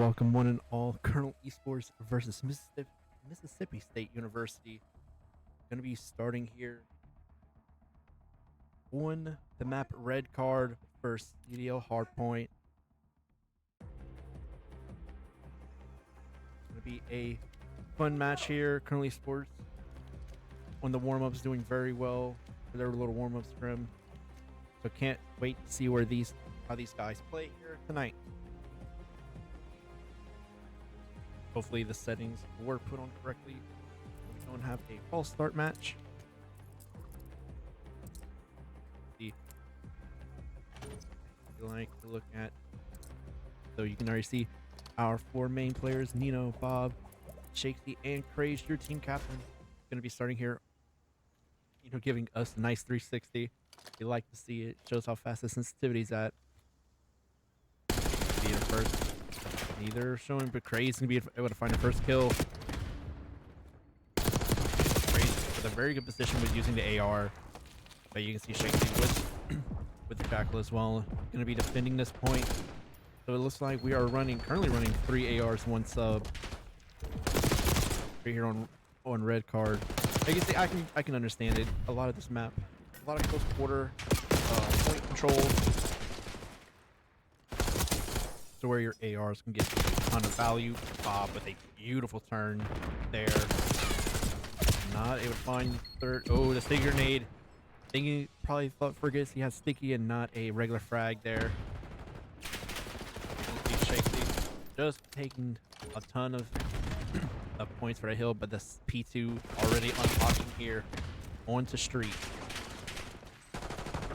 Welcome one and all. Colonel Esports versus Mississippi State University. Going to be starting here on the map Red Card versus CDL Hardpoint. Going to be a fun match here. Colonel Esports on the warm-ups doing very well for their little warm-up scrim. So can't wait to see how these guys play here tonight. Hopefully the settings were put on correctly. We don't have a false start match. See, like to look at. So you can already see our four main players: Nino, Bob, Shakesy, and Craze. Your team captain going to be starting here. Giving us a nice 360. We like to see it. Shows how fast the sensitivity's at. Be the first. Neither showing, but Craze gonna be able to find the first kill. Craze with a very good position with using the AR, but you can see Shakesy with the Jackal as well. Gonna be defending this point. So it looks like we are currently running 3 ARs, 1 sub. Right here on Red Card. You can see I can understand it. A lot of this map, a lot of close quarter, point control. So where your ARs can get a ton of value. Bob with a beautiful turn there. Not able to find third. Oh, the sticky grenade. Thinking probably forgets he has sticky and not a regular frag there. Shakesy just taking a ton of points for the hill, but the P2 already unlocking here onto street.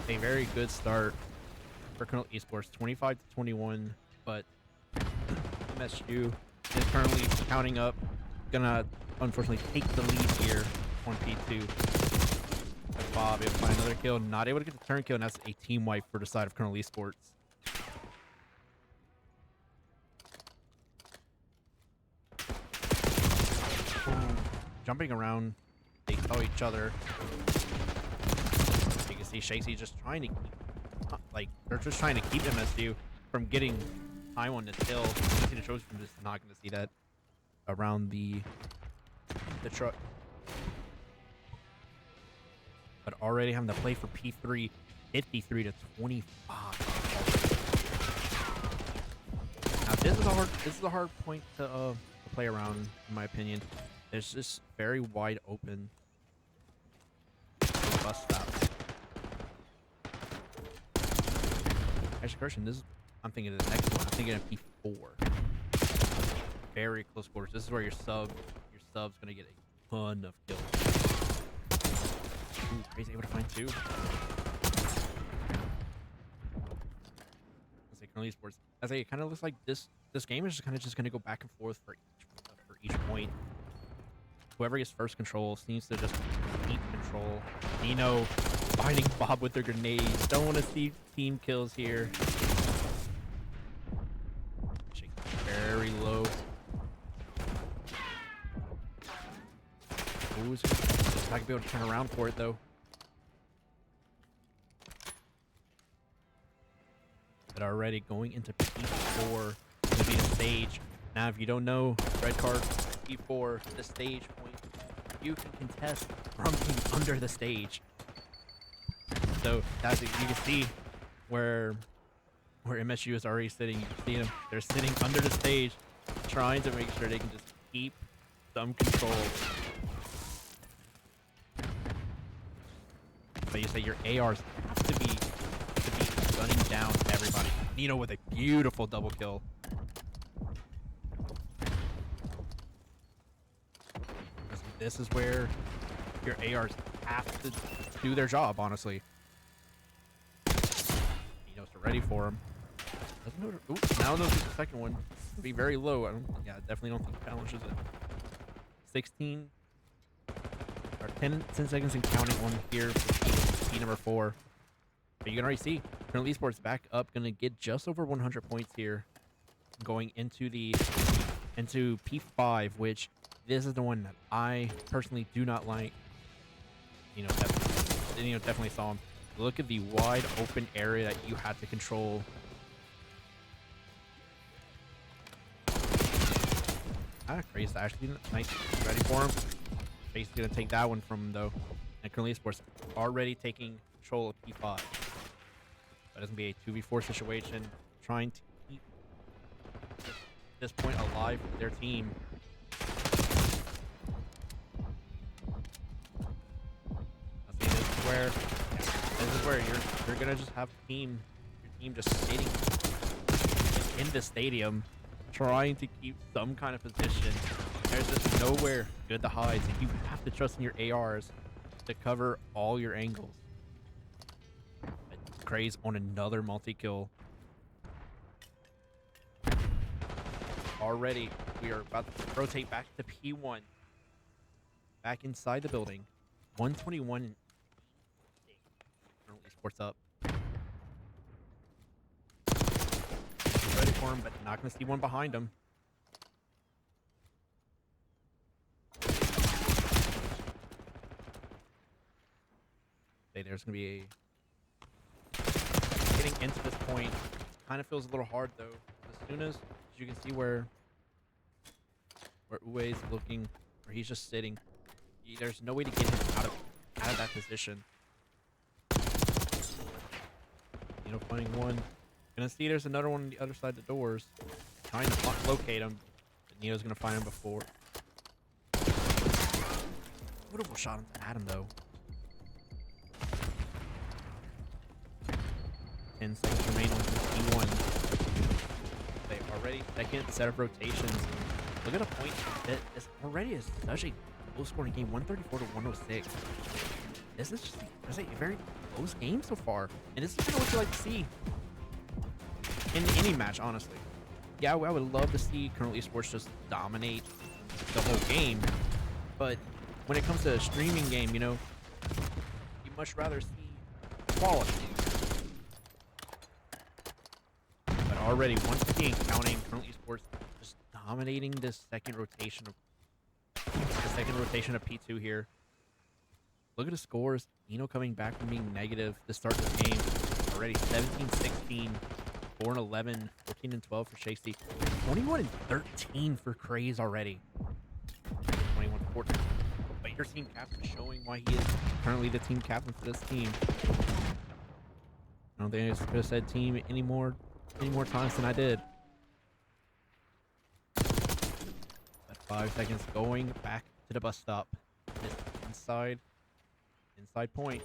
A very good start for Colonel Esports, 25-21. But MSU is currently counting up. Gonna unfortunately take the lead here on P2. Bob able to find another kill. Not able to get the turn kill, and that's a team wipe for the side of Colonel Esports. Jumping around, they tell each other. You can see Shakesy just trying to keep, they're just trying to keep MSU from getting time on this hill. You can see the Trojans just not going to see that around the truck. But already having to play for P3, 53-25. Now this is a hard point to play around, in my opinion. It's just very wide open. Bust stops. Actually, correction, I'm thinking of the next one. I'm thinking of P4. Very close quarters. This is where your sub's gonna get a ton of kills. Ooh, Crazy able to find 2. Let's say Colonel Esports. As it kind of looks like this game is just gonna go back and forth for each point. Whoever gets first control seems to just keep control. Nino finding Bob with their grenades. Don't want to see team kills here. Very low. Ooh, not gonna be able to turn around for it though. But already going into P4 to be the stage. Now, if you don't know, Red Card P4, the stage point, you can contest from under the stage. So that's you can see where MSU is already sitting. You can see them. They're sitting under the stage, trying to make sure they can just keep some control. But you say your ARs have to be gunning down everybody. Nino with a beautiful double kill. This is where your ARs have to do their job, honestly. Nino's ready for him. Now knows the second one. It'll be very low. I definitely don't think challenges it. 16 or 10 seconds and counting on here for P number 4. But you can already see Colonel Esports back up, gonna get just over 100 points here, going into P5, which this is the one that I personally do not like. Definitely saw him. Look at the wide open area that you had to control. Crazy. Actually, nice. Ready for him. Basically gonna take that one from him though. And currently Esports already taking control of P5. But it's gonna be a 2v4 situation, trying to keep this point alive for their team. I think this is where you're gonna just have your team just sitting in the stadium, trying to keep some kind of position. There's just nowhere good to hide, so you have to trust in your ARs to cover all your angles. Craze on another multi-kill. Already, we are about to rotate back to P1. Back inside the building. 121. Currently Esports up. Ready for him, but not going to see one behind him. There's going to be a... Getting into this point kind of feels a little hard, though. As soon as you can see where Uwe is looking, where he's just sitting, there's no way to get him out of that position. Finding one. Gonna see there's another one on the other side of the doors. Trying to locate him. But Nino's gonna find him before. Beautiful shot into Adam though. 10 seconds remain on this P1. They already second set of rotations. Look at a point that is already such a low scoring game, 134 to 106. This is just a very close game so far. And this is kind of what you like to see in any match, honestly. Yeah, I would love to see currently Esports just dominate the whole game. But when it comes to a streaming game, you much rather see quality. But already, once again, counting currently Esports just dominating this second rotation of P2 here. Look at the scores. Nino coming back from being negative to start this game. Already 17-16, 4-11, 14-12 for Shakesy, 21-13 for Craze already. 21-14. But your team captain is showing why he is currently the team captain for this team. I don't think I could have said team any more times than I did. But 5 seconds going back to the bus stop. This inside point.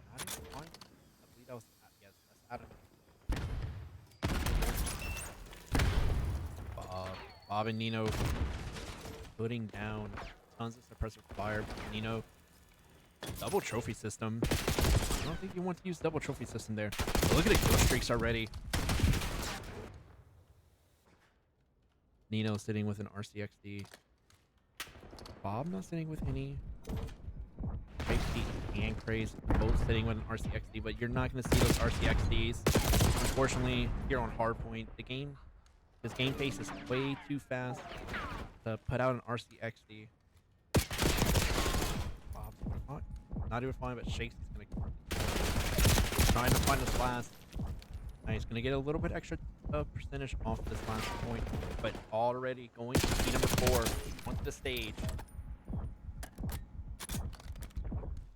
I believe that was that's Adam. Bob and Nino putting down tons of suppressive fire. Nino, double trophy system. I don't think you want to use double trophy system there. But look at the kill streaks already. Nino sitting with an RCXD. Bob not sitting with any. Safety and Craze both sitting with an RCXD, but you're not going to see those RCXDs. Unfortunately, here on Hardpoint, this game pace is way too fast to put out an RCXD. Bob, not even fine, but Shakes is going to trying to find this last. He's going to get a little bit extra percentage off this last point, but already going to P number 4 onto the stage.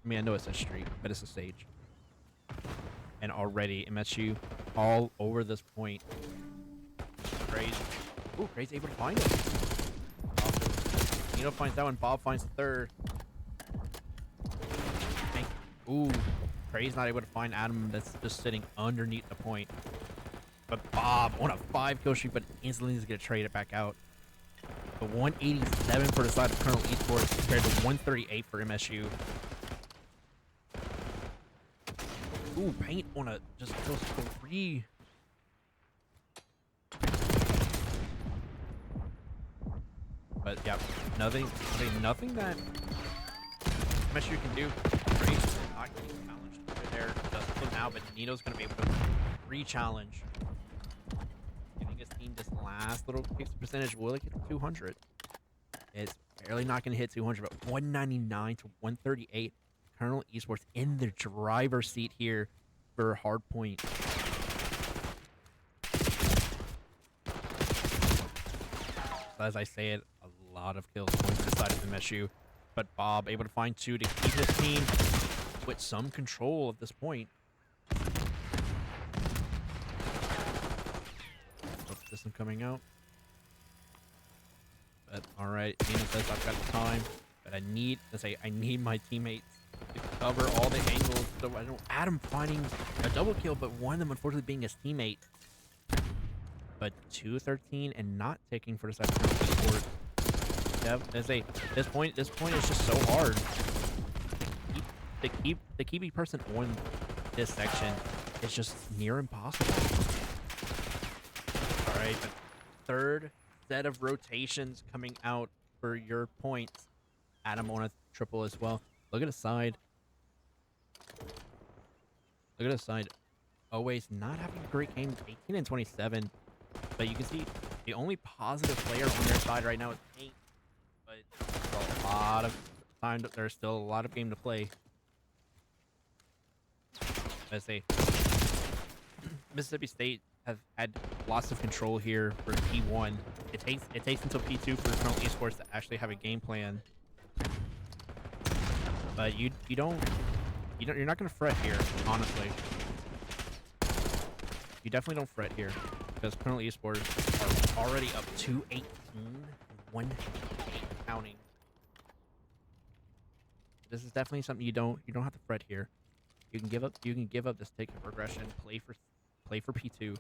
I mean, I know it's a streak, but it's a stage. And already MSU all over this point. Crazy. Ooh, Crazy able to find it. Nino finds that one. Bob finds the third. Ooh, Crazy not able to find Adam. That's just sitting underneath the point. But Bob on a 5-kill streak, but instantly is going to trade it back out. The 187 for the side of Colonel Esports compared to 138 for MSU. Ooh, paint on a just those 3. But yeah, nothing that MSU can do. Great, not getting challenged over there just for now, but Nino's gonna be able to re-challenge. Giving his team this last little pixel percentage. Will it get to 200? It's barely not gonna hit 200, but 199 to 138. Colonel Esports in the driver's seat here for hard point. As I say it, a lot of kills going to the side of MSU, but Bob able to find 2 to keep his team with some control at this point. System coming out. But alright, Nina says I've got time, but I need my teammates to cover all the angles so I don't Adam finding a double kill, but one of them unfortunately being his teammate. But 2-13 and not taking for the second round. This point is just so hard. The keep a person on this section is just near impossible. Alright, but third set of rotations coming out for your points. Adam on a triple as well. Look at the side. Look at the side. Always not having a great game. 18 and 27. But you can see the only positive player on their side right now is Paint. But there's a lot of time. There's still a lot of game to play. As they Mississippi State have had lots of control here for P1. It takes until P2 for Maroon Esports to actually have a game plan. But you're not gonna fret here, honestly. You definitely don't fret here because Maroon Esports are already up 2-18, 1 counting. This is definitely something you don't have to fret here. You can give up this take of progression, play for P2.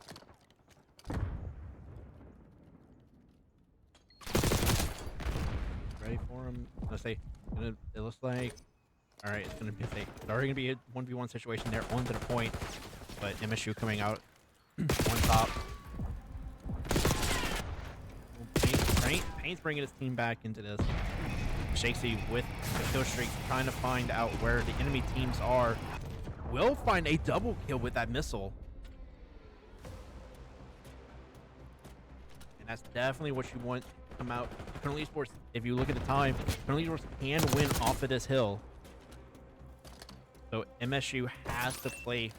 Ready for him. Let's say it looks like alright, it's already gonna be a 1v1 situation there on to the point. But MSU coming out on top. Paint's bringing his team back into this. Shakesy with the kill streak, trying to find out where the enemy teams are. Will find a double kill with that missile. And that's definitely what you want to come out. Maroon Esports, if you look at the time, Maroon Esports can win off of this hill. So MSU has to play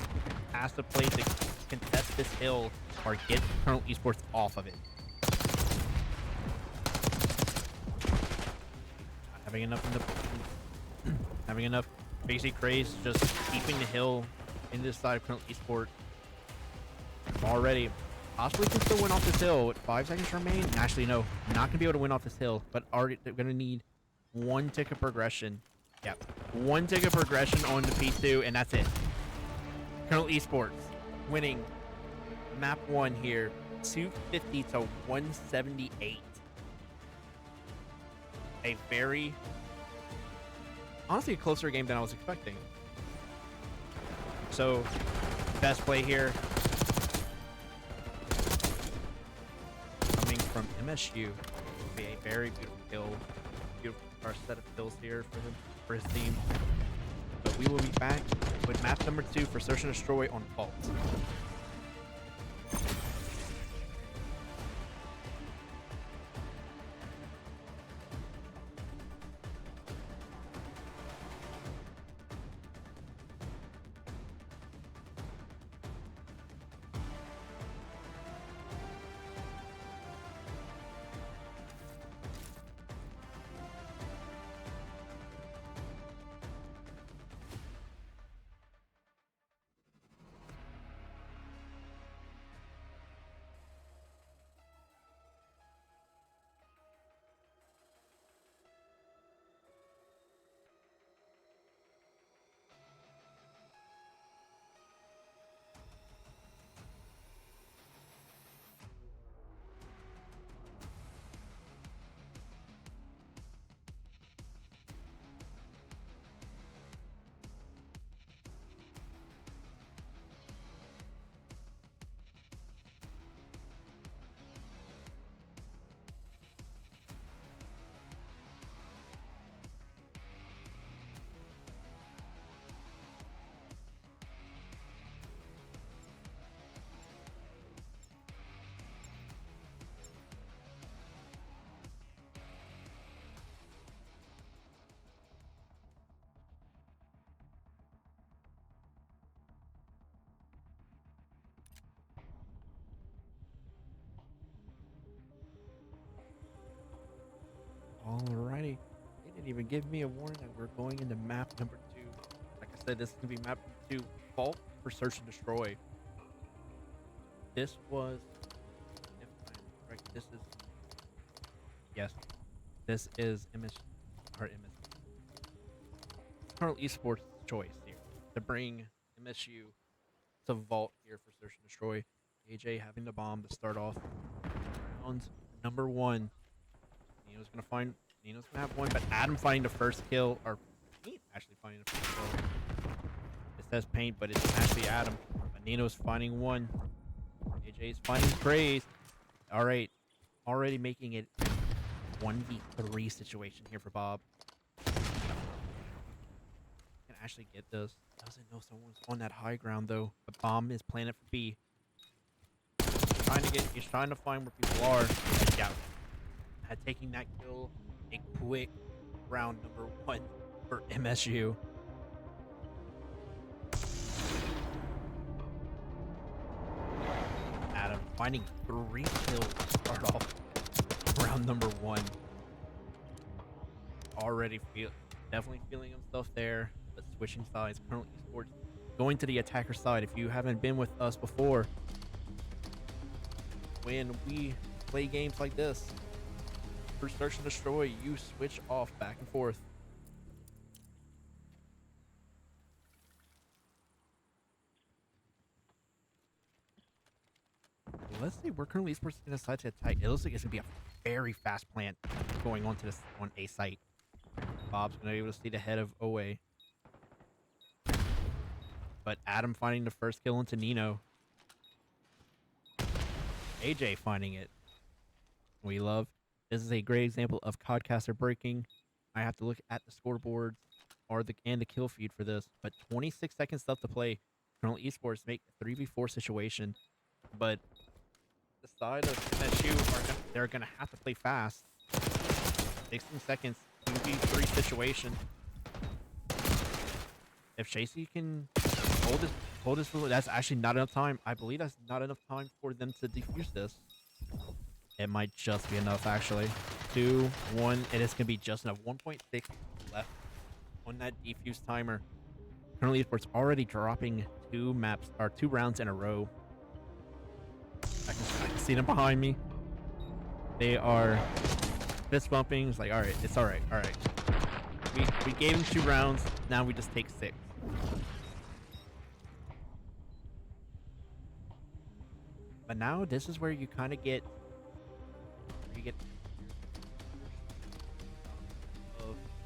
to contest this hill or get Maroon Esports off of it. Having enough basic craze, just keeping the hill in this side of Maroon Esports. Already possibly can still win off this hill with 5 seconds remain. Actually, no, not gonna be able to win off this hill, but they're gonna need 1 tick of progression. Yep, 1 tick of progression on the P2, and that's it. Maroon Esports winning map 1 here, 250 to 178. A very, honestly, a closer game than I was expecting. So, best play here coming from MSU. Will be a very beautiful kill. Beautiful first set of kills here for his team. But we will be back with map number 2 for Search and Destroy on Fault. even give me a warning that we're going into map number 2. Like I said, this is gonna be map number 2. Vault for search and destroy. This was, if I'm correct, this is, yes, this is Colonel Esports' choice here to bring MSU to Vault here for search and destroy. AJ having the bomb to start off round number 1. Nino's gonna have one, but Adam finding the first kill, or Paint actually finding the first kill. It says Paint, but it's actually Adam. But Nino's finding one. AJ's finding praise. All right, already making it 1v3 situation here for Bob. Can actually get this. Doesn't know someone's on that high ground though. The bomb is planted for B. He's trying to find where people are. Yeah. Taking that kill, a quick round number 1 for MSU. Adam finding 3 kills to start off round number 1. Already definitely feeling himself there, but switching sides. Colonel Esports going to the attacker side. If you haven't been with us before, when we play games like this, for search and destroy, you switch off back and forth. Let's see where currently Esports is going to decide to attack. It looks like it's going to be a very fast plant going on to this on A site. Bob's going to be able to see the head of OA. But Adam finding the first kill into Nino. AJ finding it. We love. This is a great example of Codcaster breaking. I have to look at the scoreboards and the kill feed for this. But 26 seconds left to play. Colonel Esports make a 3v4 situation. But the side of MSU they're gonna have to play fast. 16 seconds, 2v3 situation. If Chasey can hold this, that's actually not enough time. I believe that's not enough time for them to defuse this. It might just be enough, actually. 2, 1. It is gonna be just enough. 1.6 left on that defuse timer. Colonel Esports already dropping 2 rounds in a row. I can see them behind me. They are fist bumping. It's like, all right, it's all right, all right. We gave them 2 rounds. Now we just take 6. But now this is where you kind of get.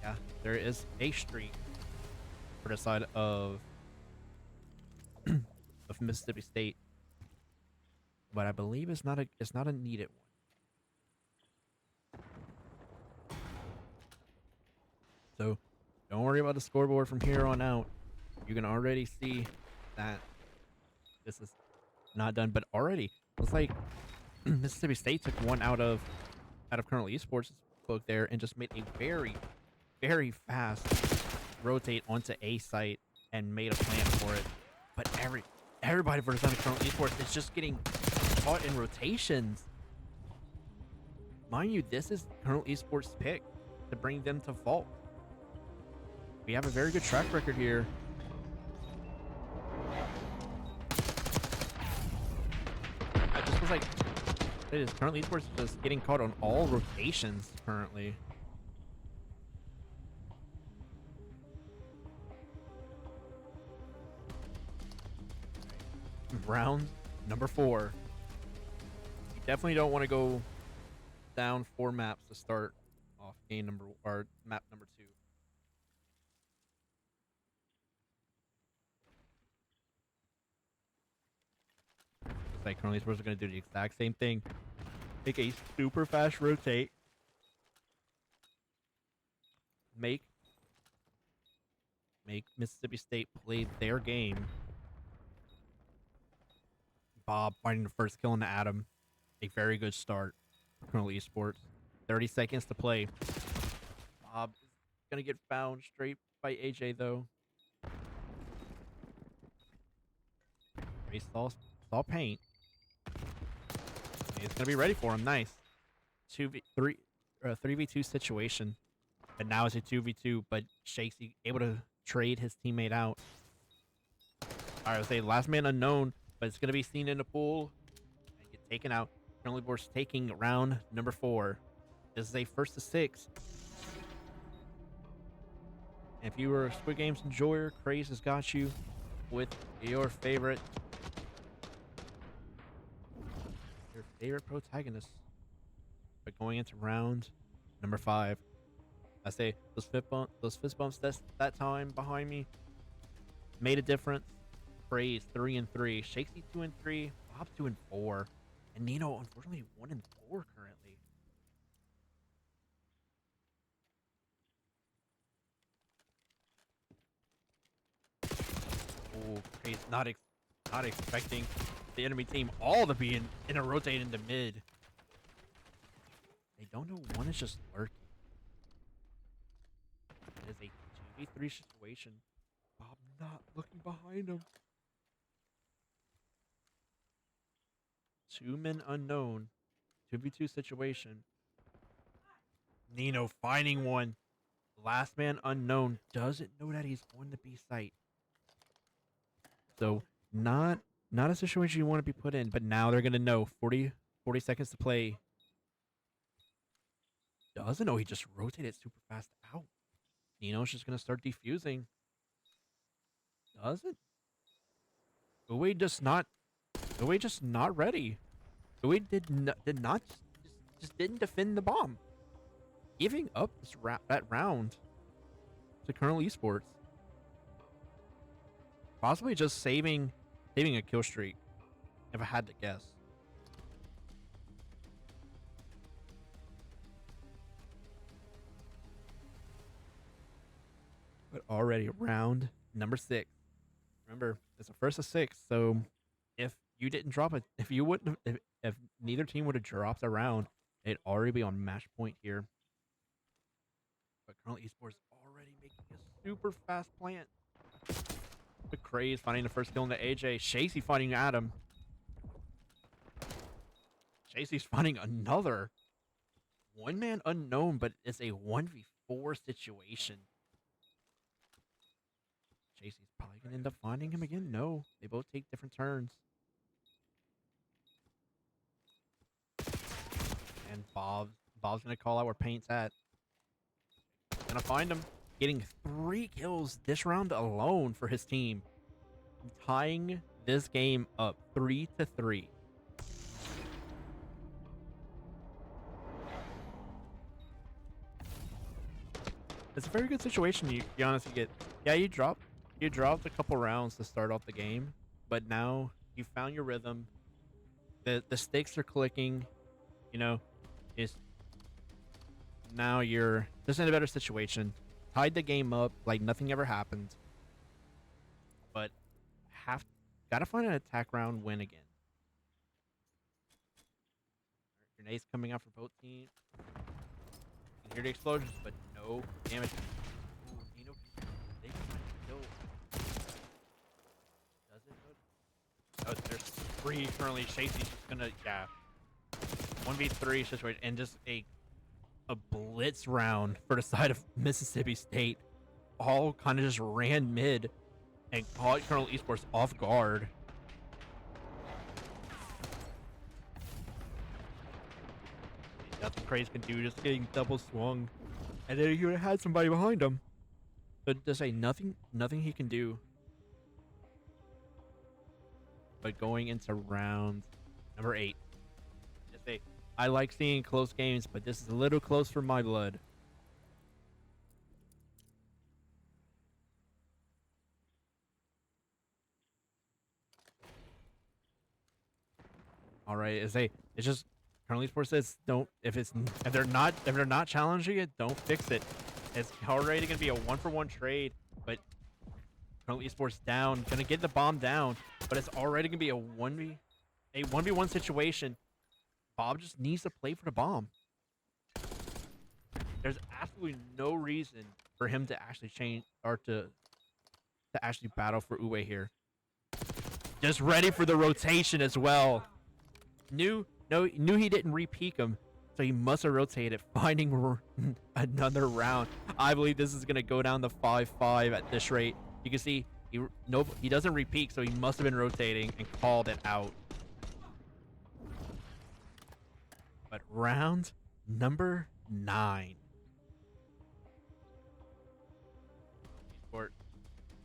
Yeah, there is a streak for the side of of Mississippi State. But I believe it's not a needed one. So don't worry about the scoreboard from here on out. You can already see that this is not done. But already looks like Mississippi State took one out of Colonel Esports' book there and just made a very, very fast rotate onto A site and made a plan for it. But everybody for the side of Colonel Esports is just getting caught in rotations. Mind you, this is Colonel Esports' pick to bring them to Vault. We have a very good track record here. I just was like, it is Colonel Esports just getting caught on all rotations currently. Round number 4. You definitely don't want to go down 4 maps to start off map number 2. Looks like Colonel Esports are going to do the exact same thing. Make a super fast rotate. Make Mississippi State play their game. Bob finding the first kill into Adam. A very good start for Colonel Esports. 30 seconds to play. Bob is going to get found straight by AJ, though. He saw Paint. He's going to be ready for him. Nice. 3v2 situation. But now it's a 2v2, but Shakesy able to trade his teammate out. All right, I'll say last man unknown, but it's going to be seen in the pool and get taken out. Currently, we're taking round number 4. This is a 1st to 6. And if you were a Squid Games enjoyer, Craze has got you with your favorite protagonist. But going into round number 5, I say those fist bumps that time behind me made a difference. Craze 3-3, Shakesy 2-3, Bob 2-4, and Nino unfortunately 1-4 currently. Oh, Craze not expecting the enemy team all to be in a rotate into mid. They don't know one is just lurking. It is a 2v3 situation. Bob not looking behind him. 2 men unknown. 2v2 situation. Nino finding one. Last man unknown doesn't know that he's on the B site. So not a situation you want to be put in, but now they're gonna know. 40 seconds to play. Doesn't know he just rotated super fast out. Nino's just gonna start defusing. Doesn't. Uwe just not ready. Uwe just didn't defend the bomb. Giving up that round to Colonel Esports. Possibly just saving a kill streak, if I had to guess. But already round number 6. Remember, it's a 1st to 6, so if you didn't drop it, if neither team would have dropped a round, it'd already be on match point here. But Colonel Esports already making a super fast plant. The Craze finding the first kill in the AJ. Shacey finding Adam. Shacey's finding another. 1 man unknown, but it's a 1v4 situation. Shacey's probably going to end up finding him again. No, they both take different turns. And Bob's going to call out where Paint's at. Gonna find him. Getting 3 kills this round alone for his team. Tying this game up 3-3. It's a very good situation. You be honest, you dropped a couple rounds to start off the game, but now you found your rhythm. The stakes are clicking, you know, now you're just in a better situation. Tied the game up like nothing ever happened. But gotta find an attack round win again. Grenades coming out for both teams. You can hear the explosions, but no damage. Ooh, Nino, they can find a kill. Does it? Oh, there's 3 currently. Shacey's just gonna 1v3 situation and just a blitz round for the side of Mississippi State. All kind of just ran mid and caught Colonel Esports off guard. Nothing Craze can do, just getting double swung. And then he would have had somebody behind him. But to say nothing he can do. But going into round number 8. Just say, I like seeing close games, but this is a little close for my blood. All right, it's just Colonel Esports says if they're not challenging it, don't fix it. It's already gonna be a 1-for-1 trade, but Colonel Esports down, gonna get the bomb down, but it's already gonna be a 1v1 situation. Bob just needs to play for the bomb. There's absolutely no reason for him to actually change or to actually battle for Uwe here. Just ready for the rotation as well. Knew he didn't re-peek him, So he must have rotated, finding another round. I believe this is going to go down to 5-5 at this rate. You can see he doesn't repeat, so he must have been rotating and called it out. But round number 9. Esport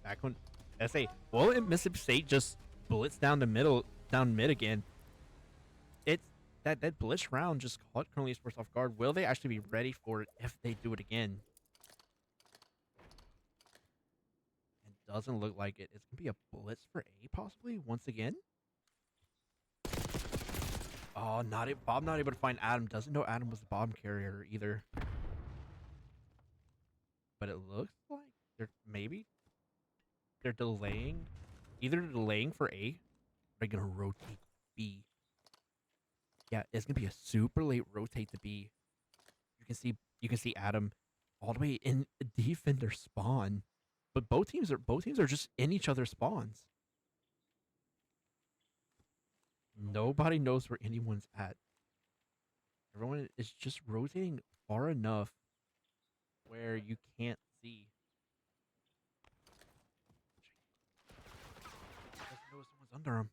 back on SA. Well, Mississippi State just blitz down mid again. It's that blitz round just caught Currently Esports off guard. Will they actually be ready for it if they do it again? It doesn't look like it. It's gonna be a blitz for A possibly once again. Oh, Bob not able to find Adam. Doesn't know Adam was the bomb carrier either. But it looks like they're delaying. Either delaying for A, or they're gonna rotate B. Yeah, it's gonna be a super late rotate to B. You can see Adam all the way in defender spawn. But both teams are just in each other's spawns. Nobody knows where anyone's at. Everyone is just rotating far enough where you can't see. Doesn't know someone's under him.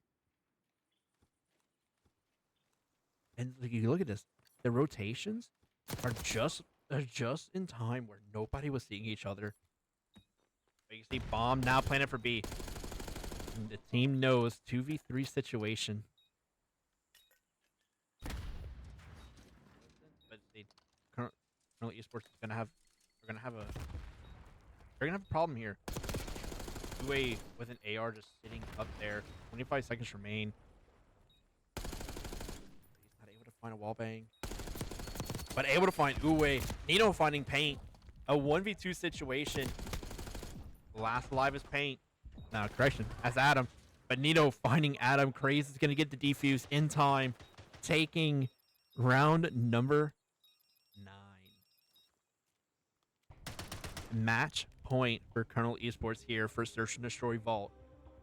And like, you look at this, the rotations are just in time where nobody was seeing each other. But you see bomb now planted for B. And the team knows 2v3 situation. But they currently Esports is gonna have a problem here. 2A with an AR just sitting up there. 25 seconds remain. He's not able to find a wall bang. But able to find Uwe. Nino finding paint. A 1v2 situation. Last alive is paint. Now, correction, that's Adam. But Nino finding Adam. Craze is going to get the defuse in time. Taking round number 9. Match point for Colonel Esports here for Search and Destroy Vault.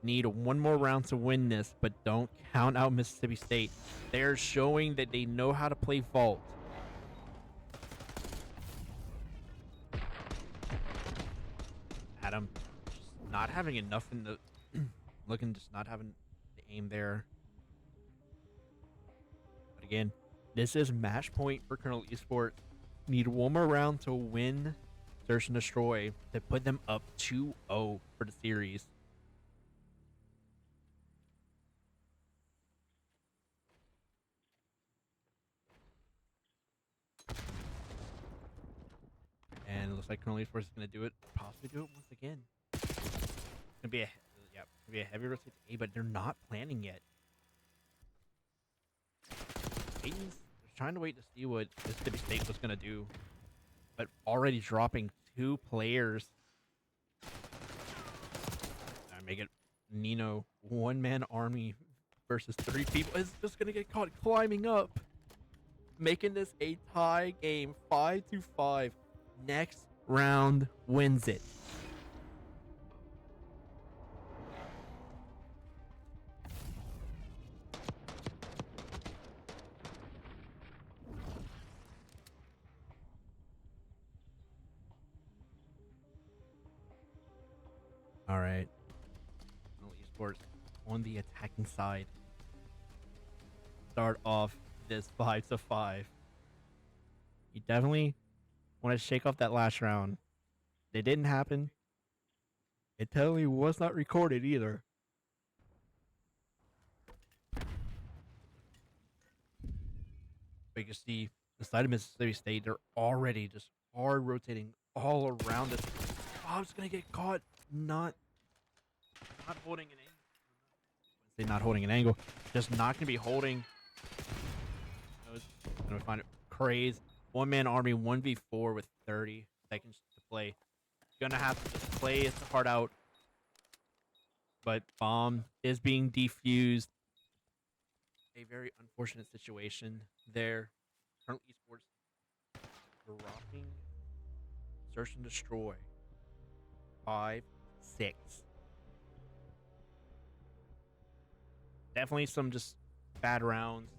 Need one more round to win this, but don't count out Mississippi State. They're showing that they know how to play Vault. Adam just not having enough in the just not having the aim there. But again, this is match point for Colonel Esports. Need one more round to win Search and Destroy to put them up 2-0 for the series. And it looks like Colonel Esports is going to do it, possibly do it once again. It's going to be a heavy rotate to A, but they're not planning yet. Aiden's trying to wait to see what Mississippi State was going to do, but already dropping 2 players. I make it Nino, one-man army versus 3 people. Is just going to get caught climbing up, making this a tie game, 5-5. Next round wins it. All right. Esports on the attacking side. Start off this 5-5. You definitely want to shake off that last round. It didn't happen. It totally was not recorded either. But you can see the side of Mississippi State, they're already just hard rotating all around this. Bob's gonna get caught not holding an angle. Not holding an angle. Just not gonna be holding. Gonna find it. Craze. One-man army, 1v4 with 30 seconds to play. Gonna have to just play his heart out. But bomb is being defused. A very unfortunate situation there. Current Esports dropping Search and Destroy. 5-6. Definitely some just bad rounds.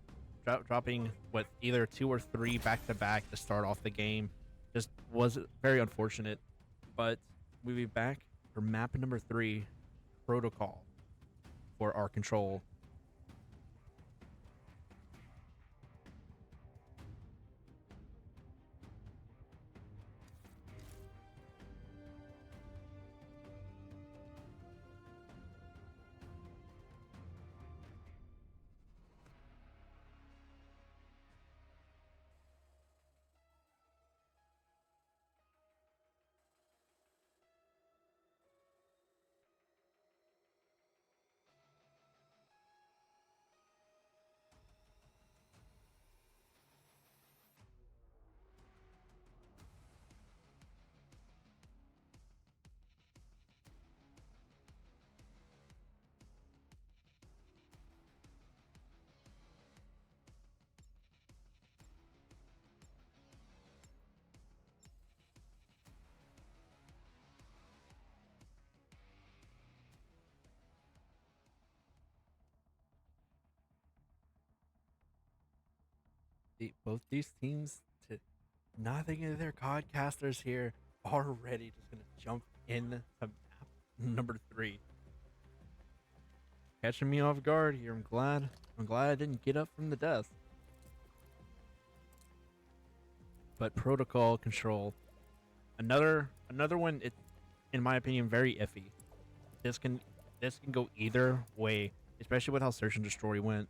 dropping what either 2 or 3 back to back to start off the game just was very unfortunate. But we'll be back for map number 3, Protocol, for our control. Both these teams, to nothing of their podcasters here, already just gonna jump in to map number 3. Catching me off guard here. I'm glad I didn't get up from the desk. But protocol control, another one. It's, in my opinion, very iffy. This can go either way, especially with how Search and Destroy went.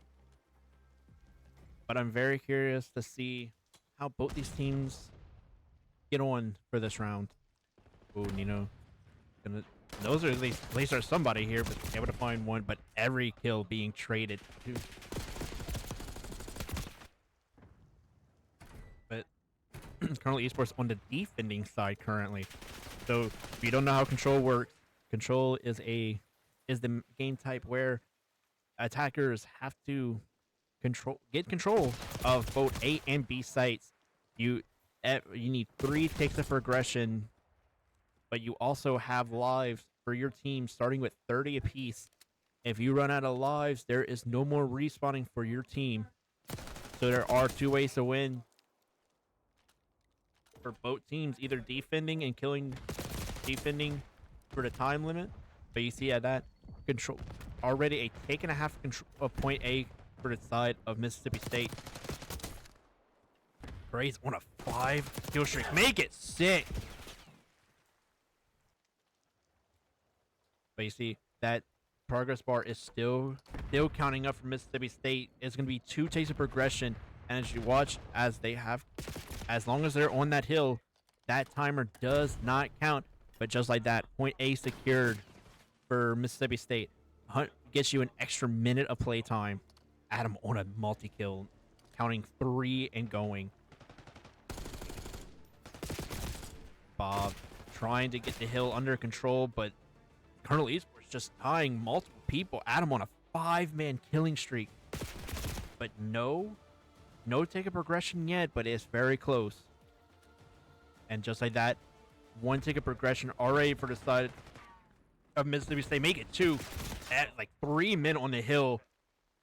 But I'm very curious to see how both these teams get on for this round. Oh, Nino, those are at least are somebody here, but able to find one. But every kill being traded to. But currently, Esports on the defending side currently. So if you don't know how control works, control is the game type where attackers have to get control of both A and B sites. You need 3 takes of progression, but you also have lives for your team starting with 30 apiece. If you run out of lives, there is no more respawning for your team. So there are 2 ways to win for both teams, either defending and killing, defending for the time limit. But you see at that control already a take and a half control of point A for the side of Mississippi State. Gray's on a 5 kill streak. Make it sick. But you see that progress bar is still counting up for Mississippi State. It's going to be 2 takes of progression, and as you watch, as long as they're on that hill, that timer does not count. But just like that, point A secured for Mississippi State. Gets you an extra minute of play time. Adam on a multi-kill, counting 3 and going. Bob trying to get the hill under control, but Colonel Esports just dying multiple people. Adam on a 5-man killing streak. But no take of progression yet, but it's very close. And just like that, 1 take of progression already for the side of Mississippi State. Make it 2 at like 3 men on the hill.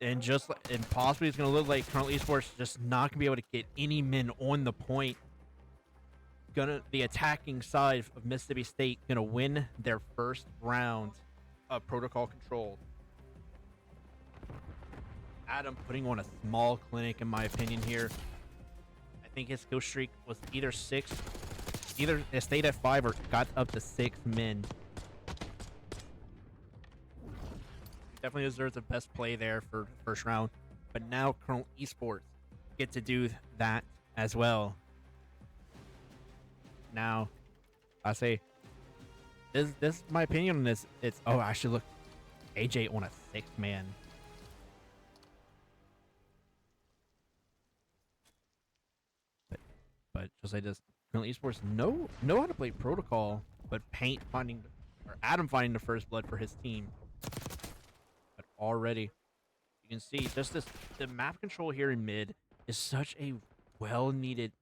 And possibly it's going to look like Colonel Esports just not going to be able to get any men on the point. The attacking side of Mississippi State going to win their first round of protocol control. Adam putting on a small clinic, in my opinion, here. I think his kill streak was either it stayed at 5 or got up to 6 men. Definitely deserves the best play there for the first round. But now Colonel Esports get to do that as well. Now, I say, this is my opinion on this. It's, oh, I should look. AJ on a 6-man. But just like this, Colonel Esports know how to play protocol, but Adam finding the first blood for his team. But already, you can see just the map control here in mid is such a needed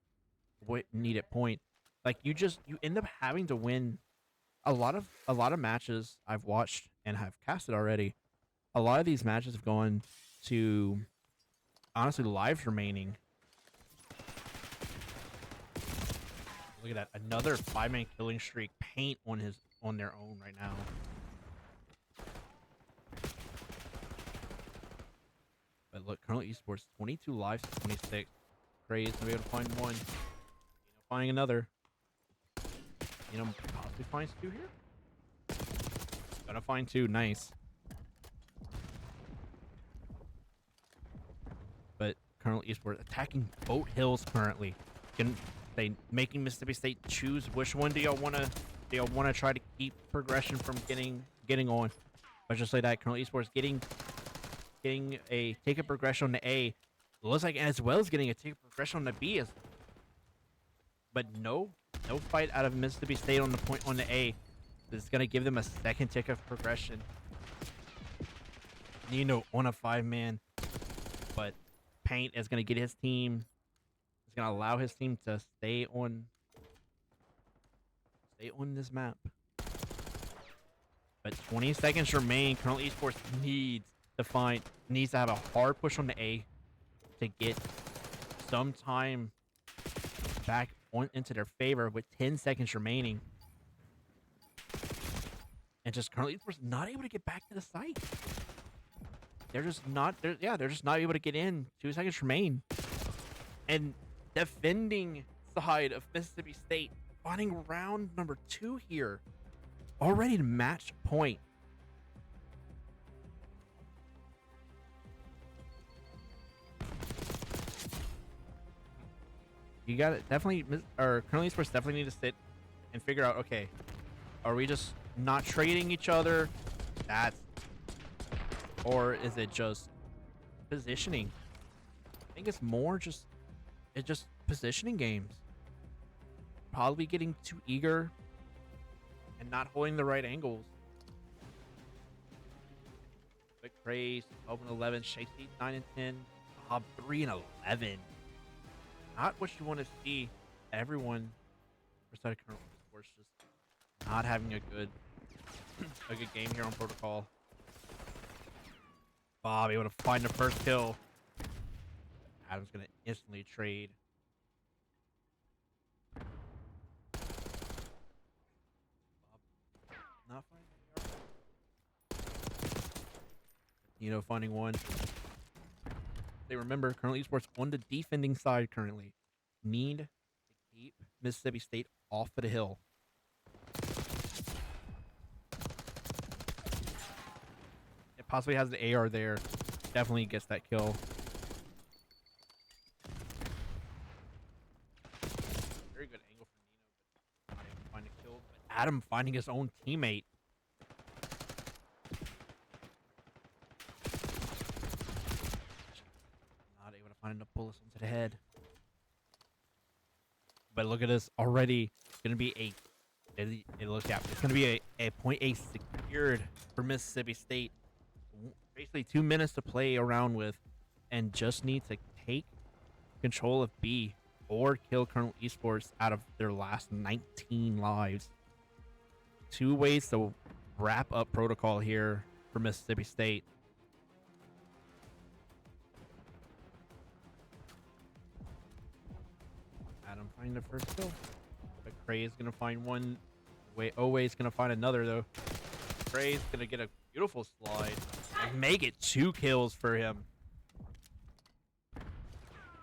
point. Like you end up having to win a lot of matches I've watched and have casted already. A lot of these matches have gone to honestly lives remaining. Look at that. Another 5-man killing streak. Paint on their own right now. But look, currently Esports 22 lives to 26. Crazy to be able to find one. Finding another. Possibly finds two here. Gonna find two. Nice. But currently Esports attacking both hills currently. They making Mississippi State choose which one do y'all wanna try to keep progression from getting on. But just like that, currently Esports getting a ticket progression on the A. It looks like as well as getting a ticket progression on the B but no fight out of Mississippi State on the A. This is gonna give them a second tick of progression. On a 5-man, but Paint is gonna get his team. It's gonna allow his team to stay on this map. But 20 seconds remain. Currently, Esports needs to have a hard push on the A to get some time back into their favor with 10 seconds remaining. And just currently Esports not able to get back to the site. They're just not able to get in. 2 seconds remain. And defending side of Mississippi State finding round number 2 here. Already to match point. You got it. Currently Esports definitely need to sit and figure out, okay, are we just not trading each other? Or is it just positioning? I think it's more just positioning games. Probably getting too eager and not holding the right angles. Quick praise, open 11, Shake 9 and 10, Bob 3 and 11. Not what you want to see. Everyone, besides Colonel Esports, just not having a good game here on Protocol. Bob able to find the first kill. Adam's gonna instantly trade. Bob not finding finding one. They remember currently Esports on the defending side currently. Need to keep Mississippi State off of the hill. It possibly has the AR there. Definitely gets that kill. Very good angle for Nino, but not able to find a kill. But Adam finding his own teammate. Not able to find enough bullets into the head. But look at this already. It's gonna be it's gonna be a point A secured for Mississippi State. Basically 2 minutes to play around with, and just need to take control of B or kill Colonel Esports out of their last 19 lives. 2 ways to wrap up Protocol here for Mississippi State. Adam finding the first kill. But Cray is gonna find one. Always gonna find another though. Cray is gonna get a beautiful slide and make it 2 kills for him.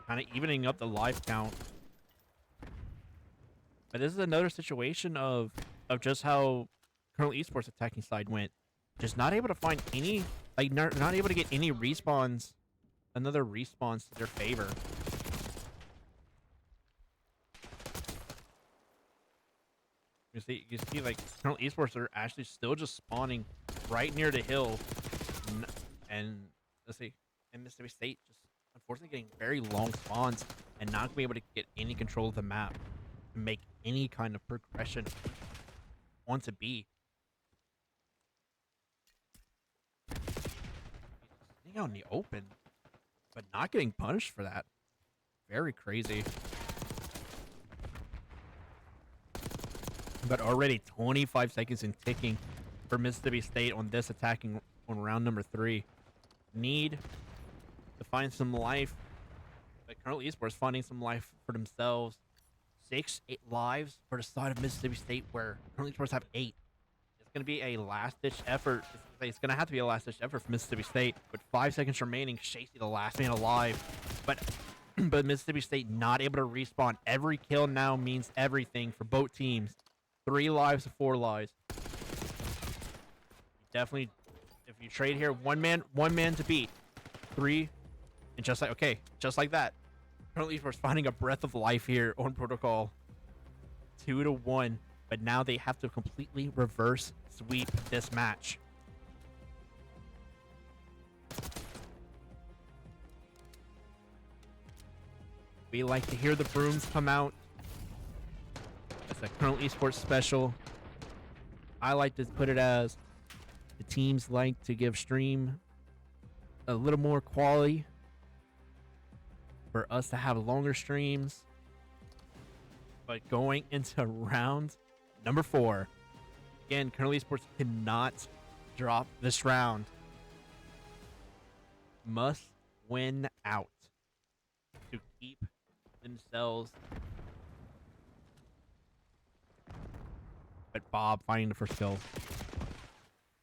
Kind of evening up the life count. But this is another situation of just how Colonel Esports attacking side went. Just not able to find any, not able to get any respawns, another respawns to their favor. You see, like Colonel Esports are actually still just spawning right near the hill, and and Mississippi State just unfortunately getting very long spawns and not being able to get any control of the map and make any kind of progression onto B. Sitting out in the open, but not getting punished for that. Very crazy. But already 25 seconds and ticking for Mississippi State on this attacking on round number 3. Need to find some life. But Colonel Esports finding some life for themselves. 8 lives for the side of Mississippi State, where Colonel Esports have 8. It's going to be a last-ditch effort. It's going to have to be a last-ditch effort for Mississippi State. With 5 seconds remaining, Shacey the last man alive. But Mississippi State not able to respawn. Every kill now means everything for both teams. 3 lives to 4 lives. Definitely, if you trade here, one man to beat. 3, and just like that. Currently, we're finding a breath of life here on Protocol. 2-1, but now they have to completely reverse sweep this match. We like to hear the brooms come out. That's a Colonel Esports special. I like to put it as the teams like to give stream a little more quality for us to have longer streams. But going into round number 4, again, Colonel Esports cannot drop this round. Must win out to keep themselves. But Bob finding the first kill.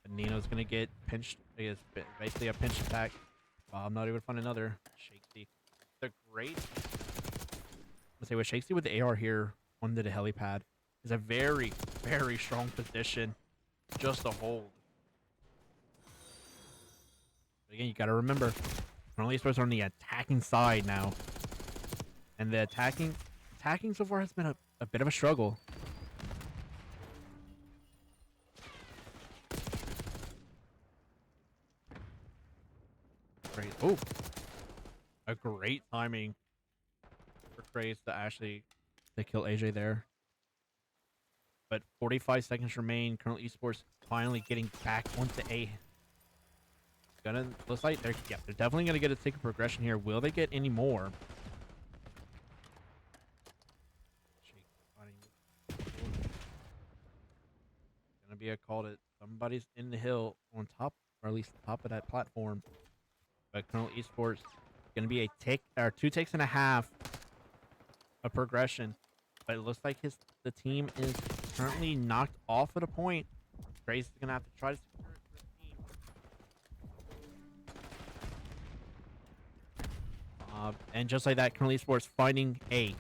But Nino's gonna get pinched. It's basically a pinch attack. Bob not able to find another. Shakesy. The great. Let's say with Shakesy with the AR here under the helipad is a very, very strong position just to hold. But again, you gotta remember, Colonel Esports are on the attacking side now. And the attacking so far has been a bit of a struggle. Great. Oh, a great timing for Craze to actually kill AJ there. But 45 seconds remain. Colonel Esports finally getting back onto A. Looks like they're definitely gonna get a ticket progression here. Will they get any more? Gonna be a call that somebody's in the hill on top, or at least top of that platform. But Colonel Esports gonna be a tick or 2 ticks and a half of progression. But it looks like the team is currently knocked off at a point. Grace is gonna have to try to secure it for his team. And just like that, Colonel Esports finding a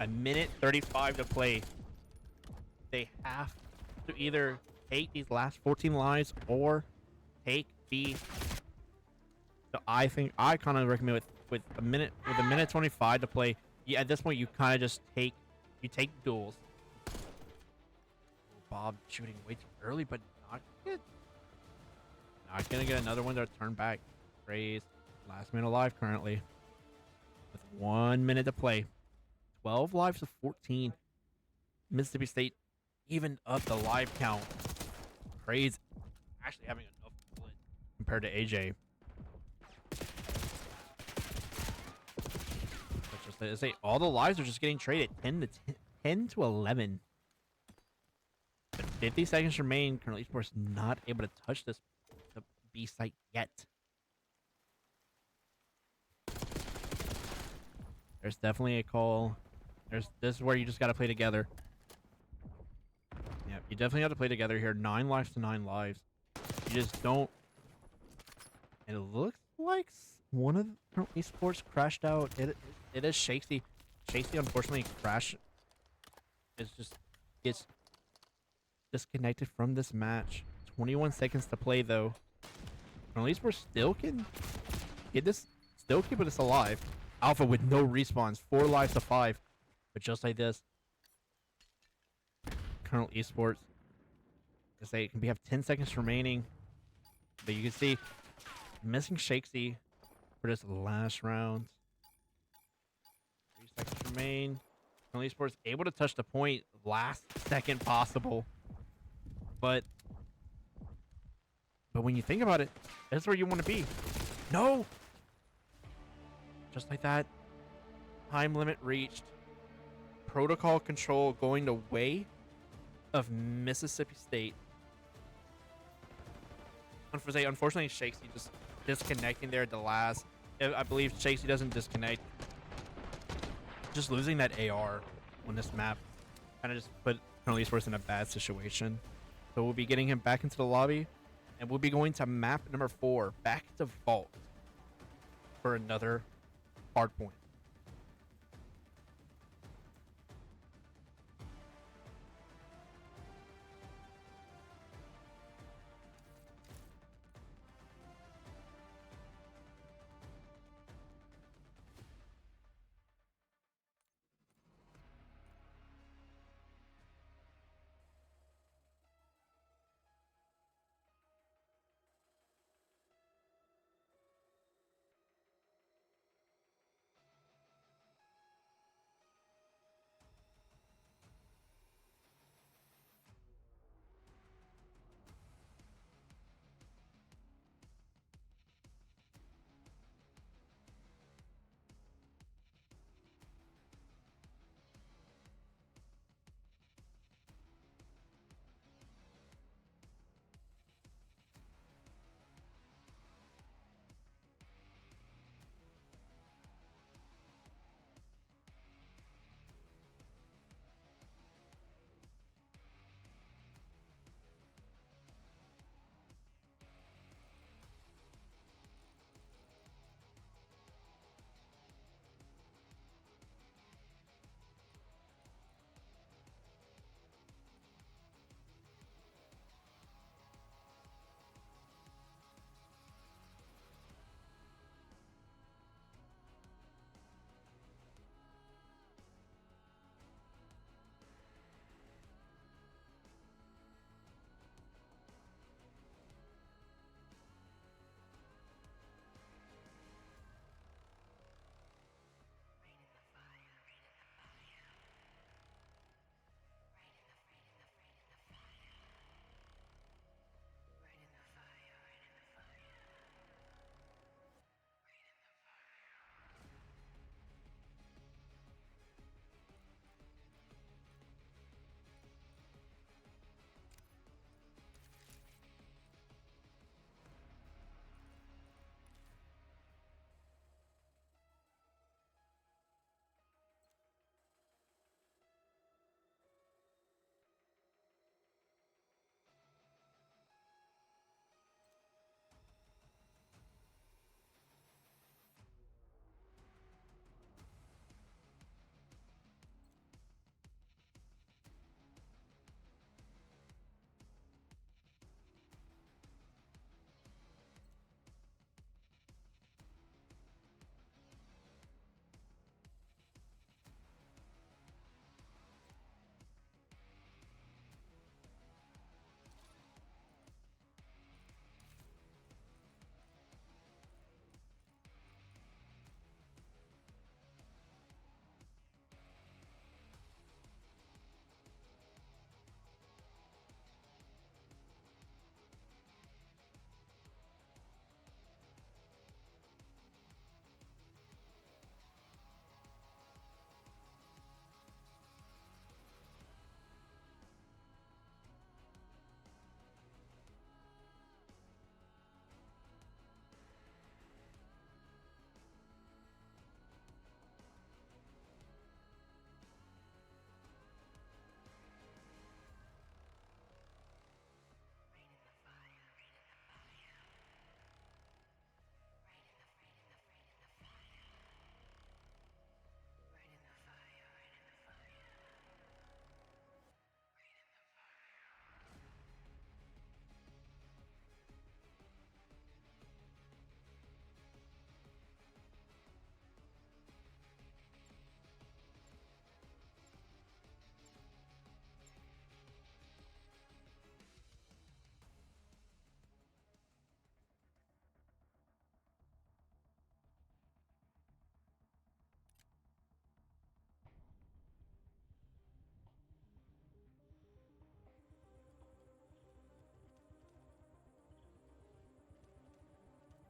minute 35 to play. They have to either take these last 14 lives or take the. So I think I kind of recommend with a minute 25 to play. Yeah, at this point you kind of just take duels. Bob shooting way too early, but not good. Not gonna get another one to turn back. Praise. Last man alive currently. With 1 minute to play. 12 lives to 14. Mississippi State even up the live count. Praise actually having enough split compared to AJ. Let's just say all the lives are just getting traded 10 to 11. But 50 seconds remain. Colonel Esports not able to touch the B site yet. There's definitely a call. This is where you just got to play together. Yeah, you definitely have to play together here. 9 lives to 9 lives. You just don't. And it looks like one of the Esports crashed out. It is Shakesy. Shakesy unfortunately crashed. Gets disconnected from this match. 21 seconds to play though. At least we're still can get this. Still keeping this alive. Alpha with no respawns. 4 lives to 5. But just like this. Colonel Esports. We have 10 seconds remaining. But you can see missing Shakesy for this last round. 3 seconds remain. Colonel Esports able to touch the point last second possible. But when you think about it, that's where you want to be. No! Just like that. Time limit reached. Protocol control going the way of Mississippi State. Unfortunately, Shakesy just disconnecting there at the last. I believe Chasey doesn't disconnect. Just losing that AR on this map kind of just put Colonel Esports in a bad situation. So we'll be getting him back into the lobby, and we'll be going to map number 4, back to Vault, for another hard point.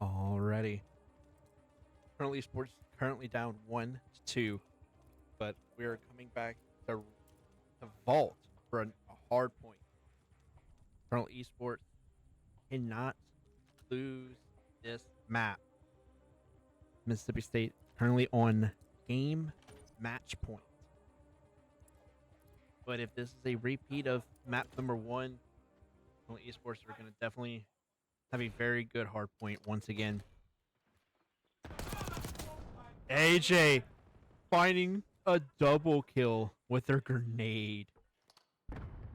Alrighty. Currently, Sports currently down 1-2, but we are coming back to the Vault for a hard point. Colonel Esports cannot lose this map. Mississippi State currently on game match point. But if this is a repeat of map number 1, Esports are going to definitely have a very good hard point once again. AJ finding a double kill with their grenade.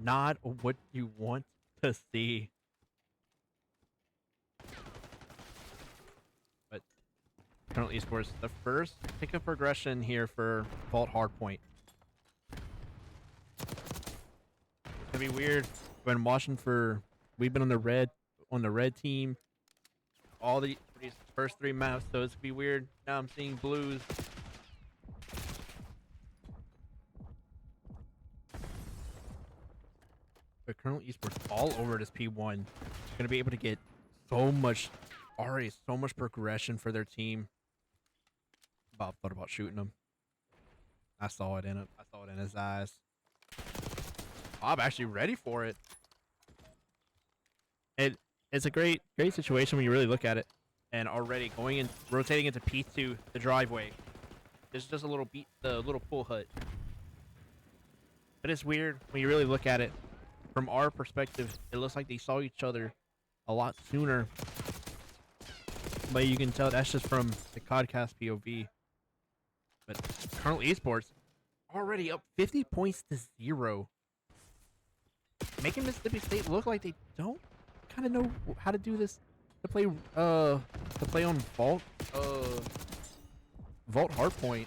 Not what you want to see. But currently Esports, the first pick of progression here for Vault Hardpoint. It's gonna be weird. We've been on the red team all these first 3 maps, so it's gonna be weird. Now I'm seeing blues. But currently Esports all over this P1. Gonna be able to get so much progression for their team. Bob thought about shooting him. I saw it in him. I saw it in his eyes. Bob actually ready for it. It's a great situation when you really look at it. And already rotating into P2, the driveway. This is just a little pool hut. But it's weird when you really look at it. From our perspective, it looks like they saw each other a lot sooner. But you can tell that's just from the Codcast POV. But currently Esports already up 50 points to 0. Making Mississippi State look like they don't kind of know how to do this to play on Vault Hardpoint.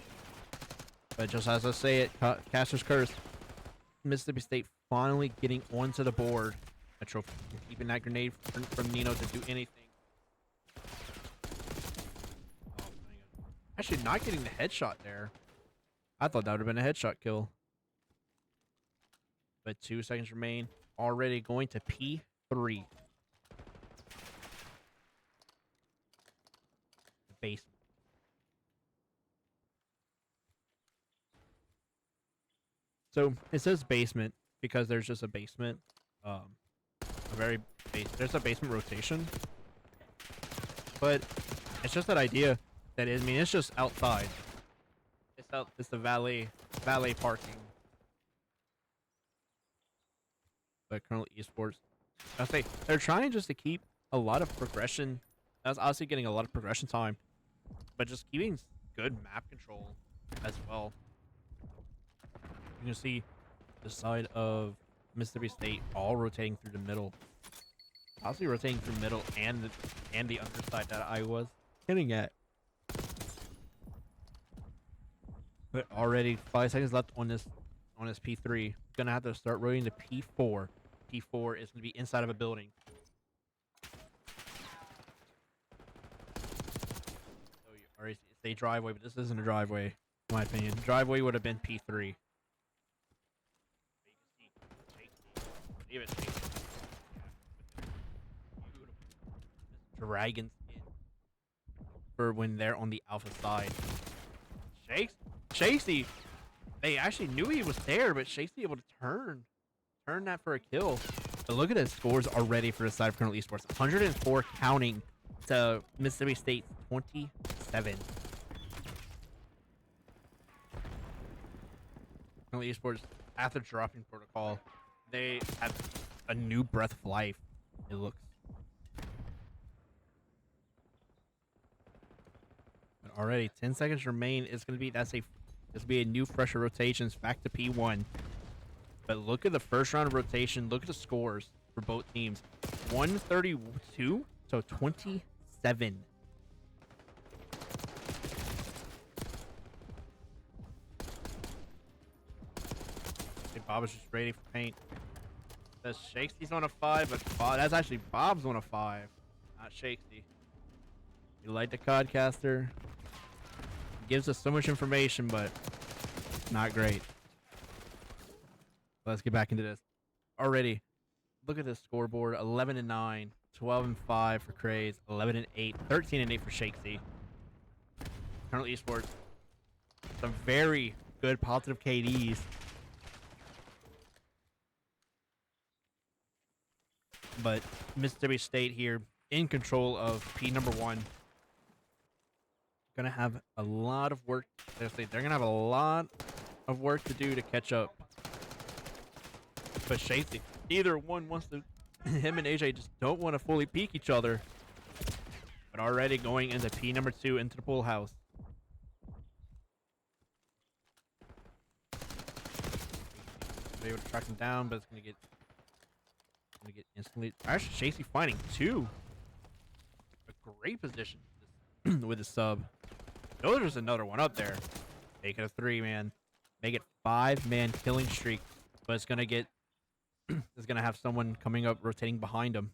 But just as I say it, Caster's Curse. Mississippi State finally getting onto the board. Metro keeping that grenade from Nino to do anything. Oh, actually not getting the headshot there. I thought that would have been a headshot kill. But 2 seconds remain. Already going to P3. Basement. So it says basement because there's just a basement. There's a basement rotation. But it's just that idea that it's just outside. It's the valet parking. But currently Esports, I say they're trying just to keep a lot of progression. That's obviously getting a lot of progression time, but just keeping good map control as well. You can see the side of Mississippi State all rotating through the middle. Obviously rotating through middle and the underside that I was hitting at. But already 5 seconds left on this P3. Gonna have to start rotating to P4. P4 is gonna be inside of a building. So you already say driveway, but this isn't a driveway, in my opinion. Driveway would have been P3. Dragon skin for when they're on the alpha side. Shakesy, they actually knew he was there, but Shakesy able to turn that for a kill. But look at his scores already for the side of currently Esports. 104 counting to Mississippi State's 27. Currently Esports, after dropping protocol, they have a new breath of life. It looks. But already 10 seconds remain. It's gonna be this will be a new fresher rotations back to P1. But look at the first round of rotation. Look at the scores for both teams. 132 to 27. Okay, Bob is just ready for paint. Says Shakesy's on a 5, but that's actually Bob's on a 5, not Shakesy. You like the Codcaster? Gives us so much information, but not great. Let's get back into this. Already, look at this scoreboard: 11-9, 12-5 for Craze, 11-8, 13-8 for Shakesy. Currently Esports, some very good positive KDs. But Mississippi State here in control of P number 1. Gonna have a lot of work. Seriously, they're gonna have a lot of work to do to catch up. But Shafty, neither one wants to. Him and AJ just don't want to fully peek each other. But already going into P number 2 into the pool house. Be able to track him down, but it's gonna get instantly. Actually, Shafty finding 2. A great position with the sub. Oh, there's another one up there. Make it a 3-man. Make it 5-man killing streak. But it's gonna get. It's gonna have someone coming up, rotating behind him.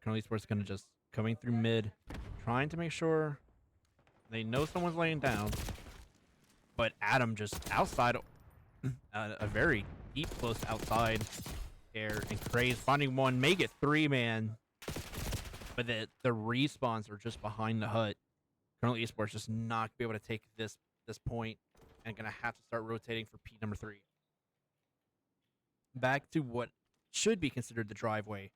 Colonel Esports gonna just coming through mid, trying to make sure they know someone's laying down. But Adam just outside, a very deep close outside air, and Craze finding one, make it 3-man. But the respawns are just behind the hut. Colonel Esports just not be able to take this point, and gonna have to start rotating for P number 3. Back to what should be considered the driveway.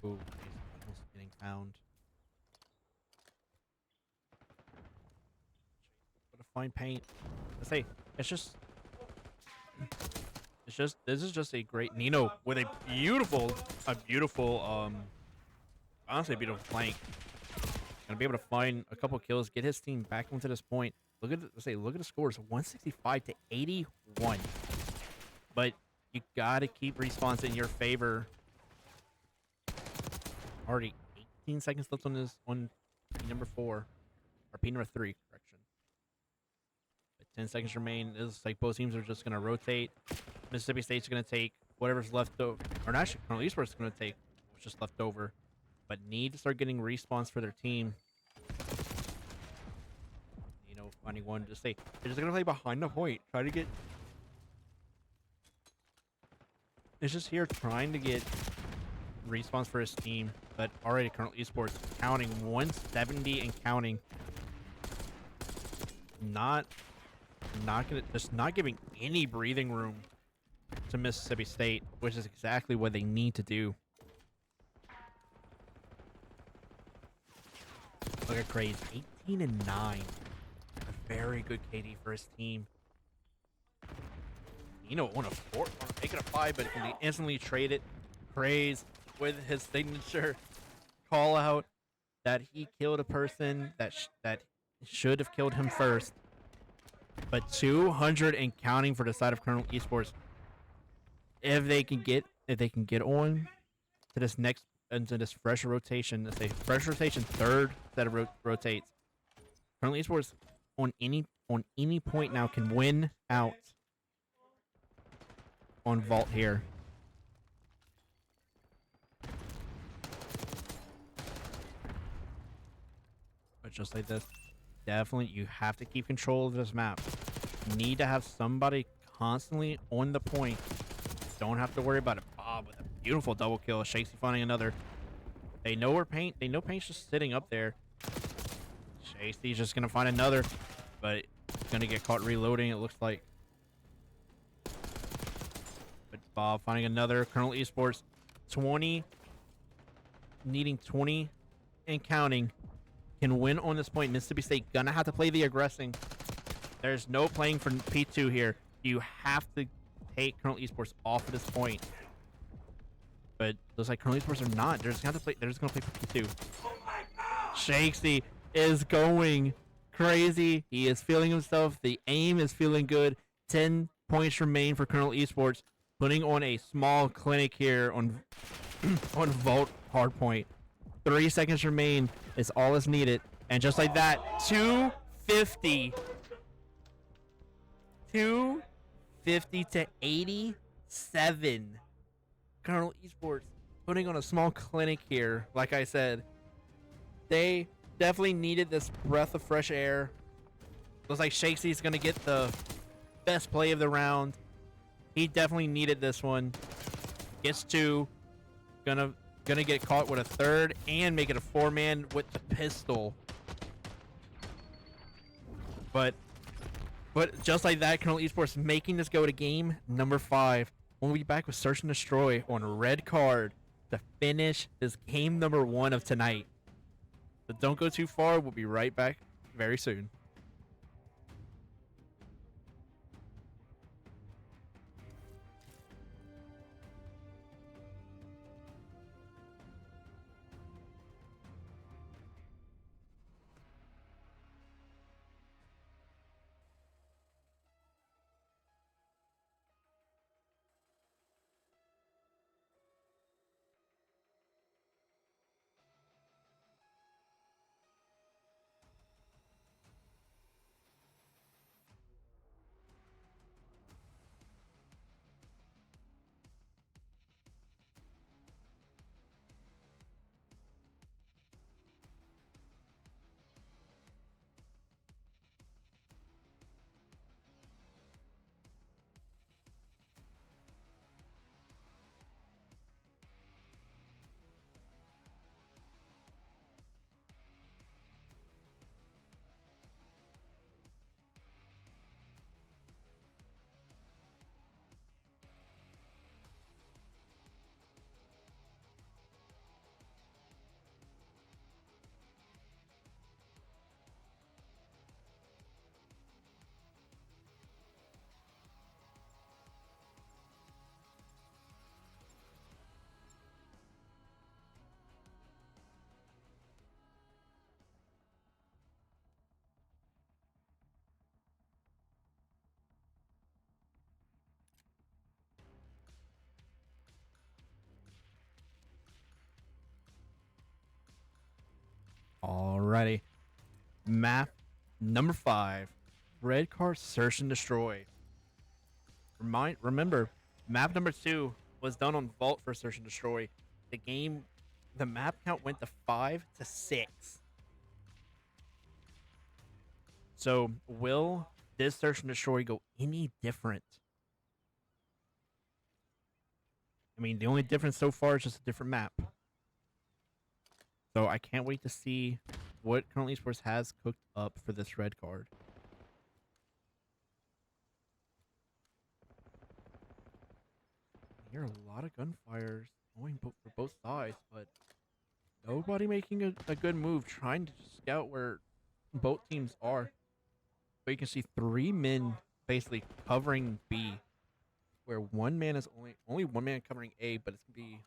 Ooh, he's almost getting found. But to find paint. I say, this is just a great Nino with a beautiful, honestly, a beautiful flank. Gonna be able to find a couple kills, get his team back into this point. Look at the scores, 165 to 81. But you gotta keep respawns in your favor. Already 18 seconds left on P number 4 or P number 3, correction. But 10 seconds remain. It's like both teams are just gonna rotate. Mississippi State's gonna take whatever's left over, or actually, Colonel Esports is gonna take what's just left over. But need to start getting respawns for their team. You know, finding one to say they're just gonna play behind the point, try to get. It's just here trying to get respawns for his team, but already Colonel Esports counting 170 and counting. Not giving any breathing room to Mississippi State, which is exactly what they need to do. Look at Craze, 18 and 9. A very good KD for his team. You know, on a 4, make it a 5, but it can be instantly traded. Craze with his signature call out that he killed a person that should have killed him first. But 200 and counting for the side of Colonel Esports. If they can get on to this next into this fresh rotation, let's say fresh rotation, 3rd set of rotates. Colonel Esports on any point now can win out on Vault here. But just like this, definitely you have to keep control of this map. You need to have somebody constantly on the point. Don't have to worry about it. Bob with a beautiful double kill. Shakesy finding another. They know where paint. They know paint's just sitting up there. Shakesy's just gonna find another, but gonna get caught reloading. It looks like. But Bob finding another. Colonel Esports, 20, needing 20 and counting. Can win on this point. Mississippi State gonna have to play the aggressing. There's no playing for P2 here. You have to take Colonel Esports off at this point. But looks like Colonel Esports are not. They're just gonna play. They're just gonna play for P2. Shakesy is going crazy. He is feeling himself. The aim is feeling good. 10 points remain for Colonel Esports, putting on a small clinic here on on Vault Hardpoint. 3 seconds remain is all is needed. And just like that, 250. 250 to 87. Colonel Esports putting on a small clinic here. Like I said, they definitely needed this breath of fresh air. Looks like Shakesy's going to get the best play of the round. He definitely needed this one. Gets 2. Gonna get caught with a 3rd and make it a 4-man with the pistol. But just like that, Colonel Esports making this go to game number 5. We'll be back with Search and Destroy on red card to finish this game number 1 of tonight. But don't go too far. We'll be right back very soon. Alrighty. Map number 5. Red card Search and Destroy. Remember, map number 2 was done on Vault for Search and Destroy. The map count went to 5 to 6. So will this Search and Destroy go any different? I mean, the only difference so far is just a different map. So I can't wait to see what Currently Esports has cooked up for this red card. I hear a lot of gunfires going for both sides, but nobody making a good move, trying to scout where both teams are. But you can see 3 men basically covering B, where one man is only one man covering A, but it's gonna be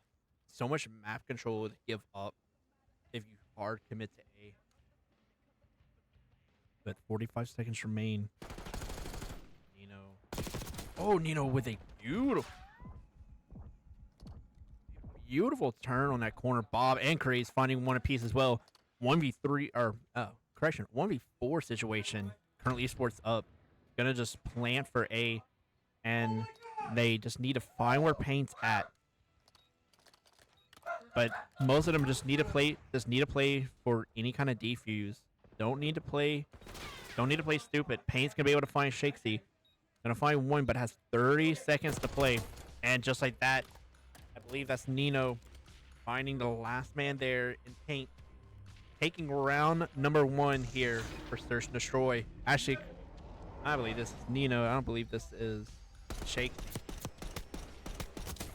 so much map control to give up if you hard commit to A. But 45 seconds remain. Nino. Oh, Nino with a beautiful turn on that corner. Bob and Craze finding one apiece as well. 1v3 or 1v4 situation. Currently Esports up. Gonna just plant for A, and they just need to find where Paint's at. But most of them just need to play for any kind of defuse. Don't need to play stupid. Paint's gonna be able to find Shakesy. Gonna find one, but has 30 seconds to play. And just like that, I believe that's Nino finding the last man there in Paint. Taking round number 1 here for Search and Destroy. Actually, I believe this is Nino. I don't believe this is Shakesy.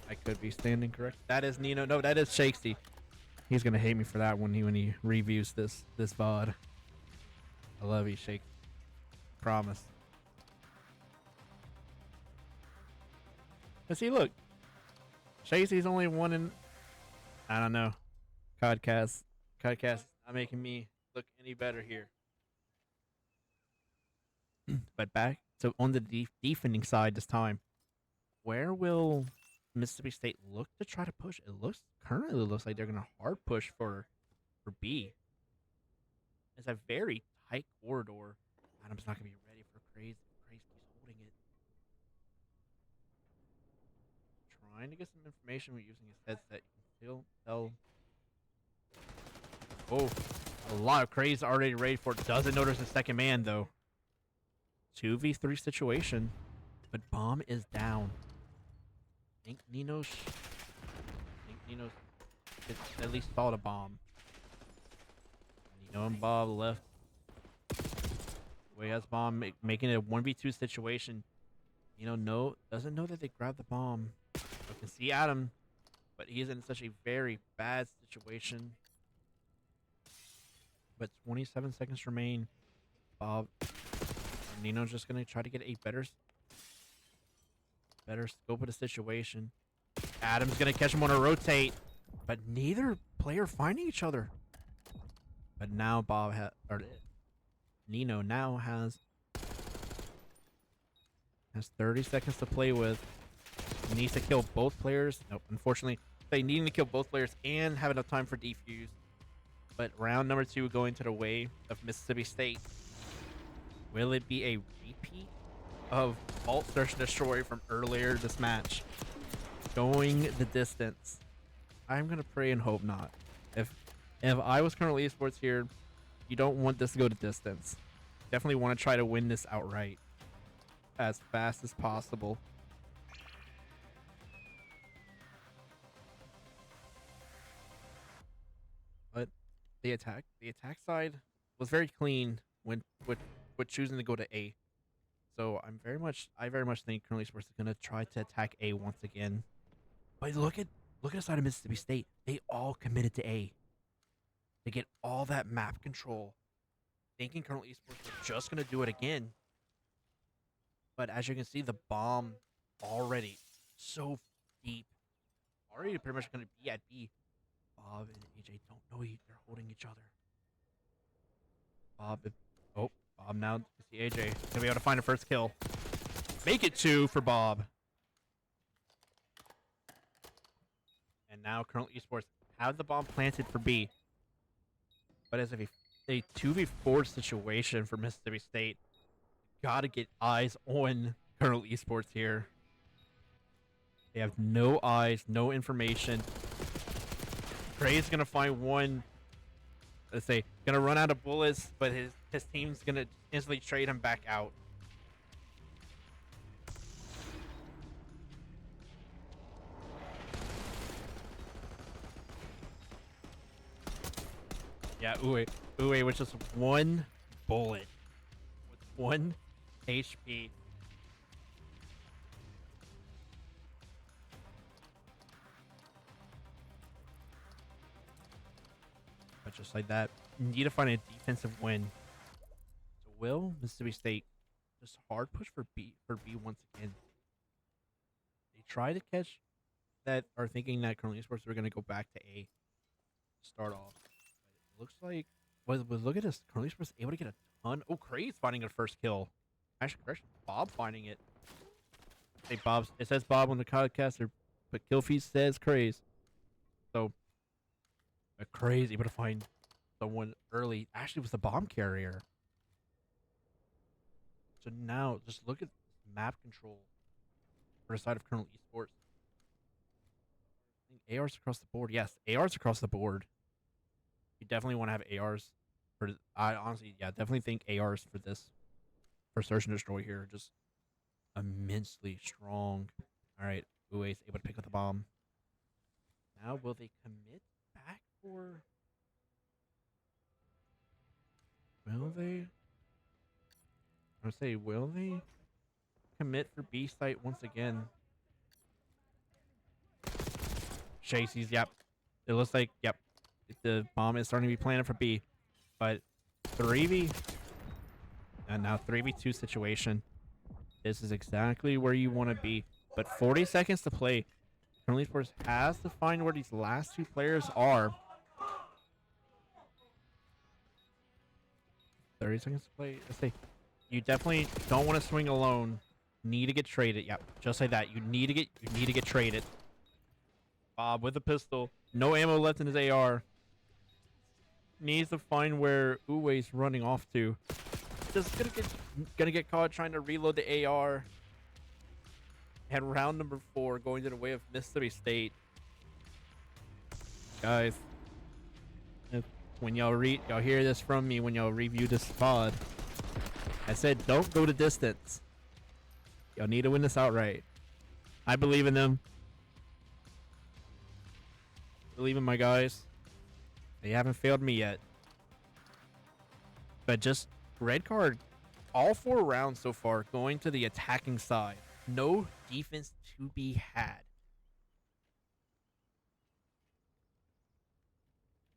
I could be standing correct. That is Nino. No, that is Shakesy. He's gonna hate me for that when he reviews this VOD. I love you, Shake. Promise. But see, look. Shakespeare's only one in... I don't know. Codcast is not making me look any better here. But back so on the defending side this time, where will Mississippi State look to try to push? It currently looks like they're gonna hard push for B. It's a very tight corridor. Adam's not gonna be ready for Craze. Craze keeps holding it. Trying to get some information with using his headset. You can still tell. Oh, a lot of Craze already ready for it. Doesn't notice the second man though. 2v3 situation, but bomb is down. I think Nino's at least thought a bomb. Nino and Bob left Way has bomb, making it a 1v2 situation. Doesn't know that they grabbed the bomb. I can see Adam, but he's in such a very bad situation. But 27 seconds remain. Bob, Nino's just gonna try to get a better scope of the situation. Adam's gonna catch him on a rotate, but neither player finding each other. But now Nino now has 30 seconds to play with. He needs to kill both players. Nope, unfortunately, they need to kill both players and have enough time for defuse. But round number 2 going to the way of Mississippi State. Will it be a repeat of Vault Search and Destroy from earlier this match? Going the distance. I'm gonna pray and hope not. If I was currently Esports here, you don't want this to go to distance. Definitely want to try to win this outright as fast as possible. But the attack side was very clean when with choosing to go to A. So I very much think currently Esports is gonna try to attack A once again. But look at the side of Mississippi State. They all committed to A. They get all that map control. Thinking currently Esports are just gonna do it again. But as you can see, the bomb already so deep. Already pretty much gonna be at B. Bob and AJ don't know they're holding each other. Bob now you see AJ gonna be able to find a first kill. Make it 2 for Bob. And now currently Esports have the bomb planted for B. But as a 2v4 situation for Mississippi State, gotta get eyes on Colonel Esports here. They have no eyes, no information. Gray's gonna find one. Let's say gonna run out of bullets, but his team's gonna instantly trade him back out. Yeah, Uwe with just 1 bullet with 1 HP. But just like that, you need to find a defensive win. So will Mississippi State just hard push for B once again? They try to catch that, are thinking that currently Esports are going to go back to A to start off. But it looks like, well, look at this. Currently Esports able to get a ton. Oh, Craze finding a first kill. Actually, correction, Bob finding it. Hey, it says Bob on the podcaster, but Killfeed says Craze. So, a Craze able to find someone early. Actually, it was the bomb carrier. So now, just look at map control for the side of Colonel Esports. I think ARs across the board. Yes, ARs across the board. You definitely want to have ARs. I honestly, yeah, definitely think ARs for this. For Search and Destroy here. Just immensely strong. Alright, Uwe's able to pick up the bomb. Now, will they commit back or... Will they? I would say, will they commit for B site once again? Chasey's, yep. It looks like, yep. The bomb is starting to be planted for B. But 3v... And now 3v2 situation. This is exactly where you want to be. But 40 seconds to play. Currently Esports has to find where these last 2 players are. 30 seconds to play. Let's say you definitely don't want to swing alone. Need to get traded. Yep, just like that. You need to get traded. Bob with a pistol. No ammo left in his AR. Needs to find where Uwe's running off to. Just gonna get caught trying to reload the AR. And round number 4 going to the way of Mississippi State. Guys, when y'all hear this from me when y'all review this pod, I said don't go to distance. Y'all need to win this outright. I believe in them. Believe in my guys. They haven't failed me yet. But just red card All 4 rounds so far going to the attacking side. No defense to be had.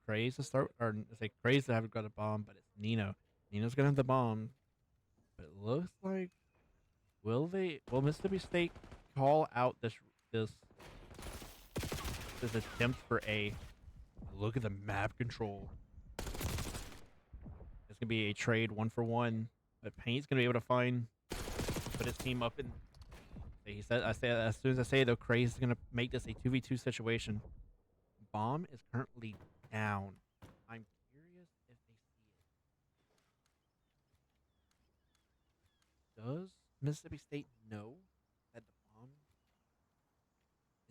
Craze to start, or say Craze to have got a bomb, but it's Nino. Nino's gonna have the bomb, but it looks like will Mississippi State call out this this attempt for A? Look at the map control. It's gonna be a trade 1-for-1, but Paint's gonna be able to put his team up in. He said, I say as soon as I say though, Craze is gonna make this a 2v2 situation. Bomb is currently down. I'm curious if they see it. Does Mississippi State know that the bomb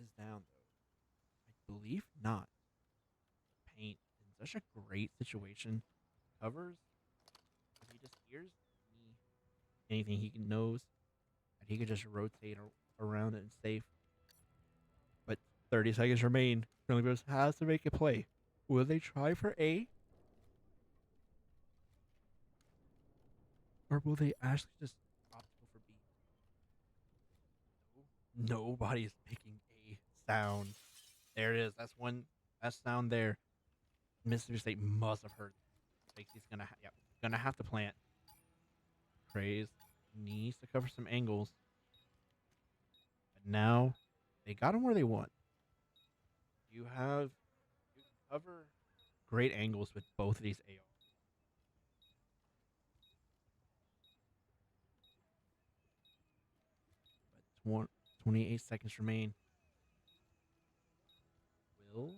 is down though? I believe not. Paint in such a great situation. Covers. If he just hears anything he knows, and he could just rotate around it and safe. But 30 seconds remain. Curly Rose has to make a play. Will they try for A? Or will they actually just opt to go for B? No, nobody's making a sound. There it is. That's one. That sound there. Mississippi State must have heard. He's gonna have to plant. Craze needs to cover some angles. But now they got him where they want. You can cover great angles with both of these AR. But 28 seconds remain. Will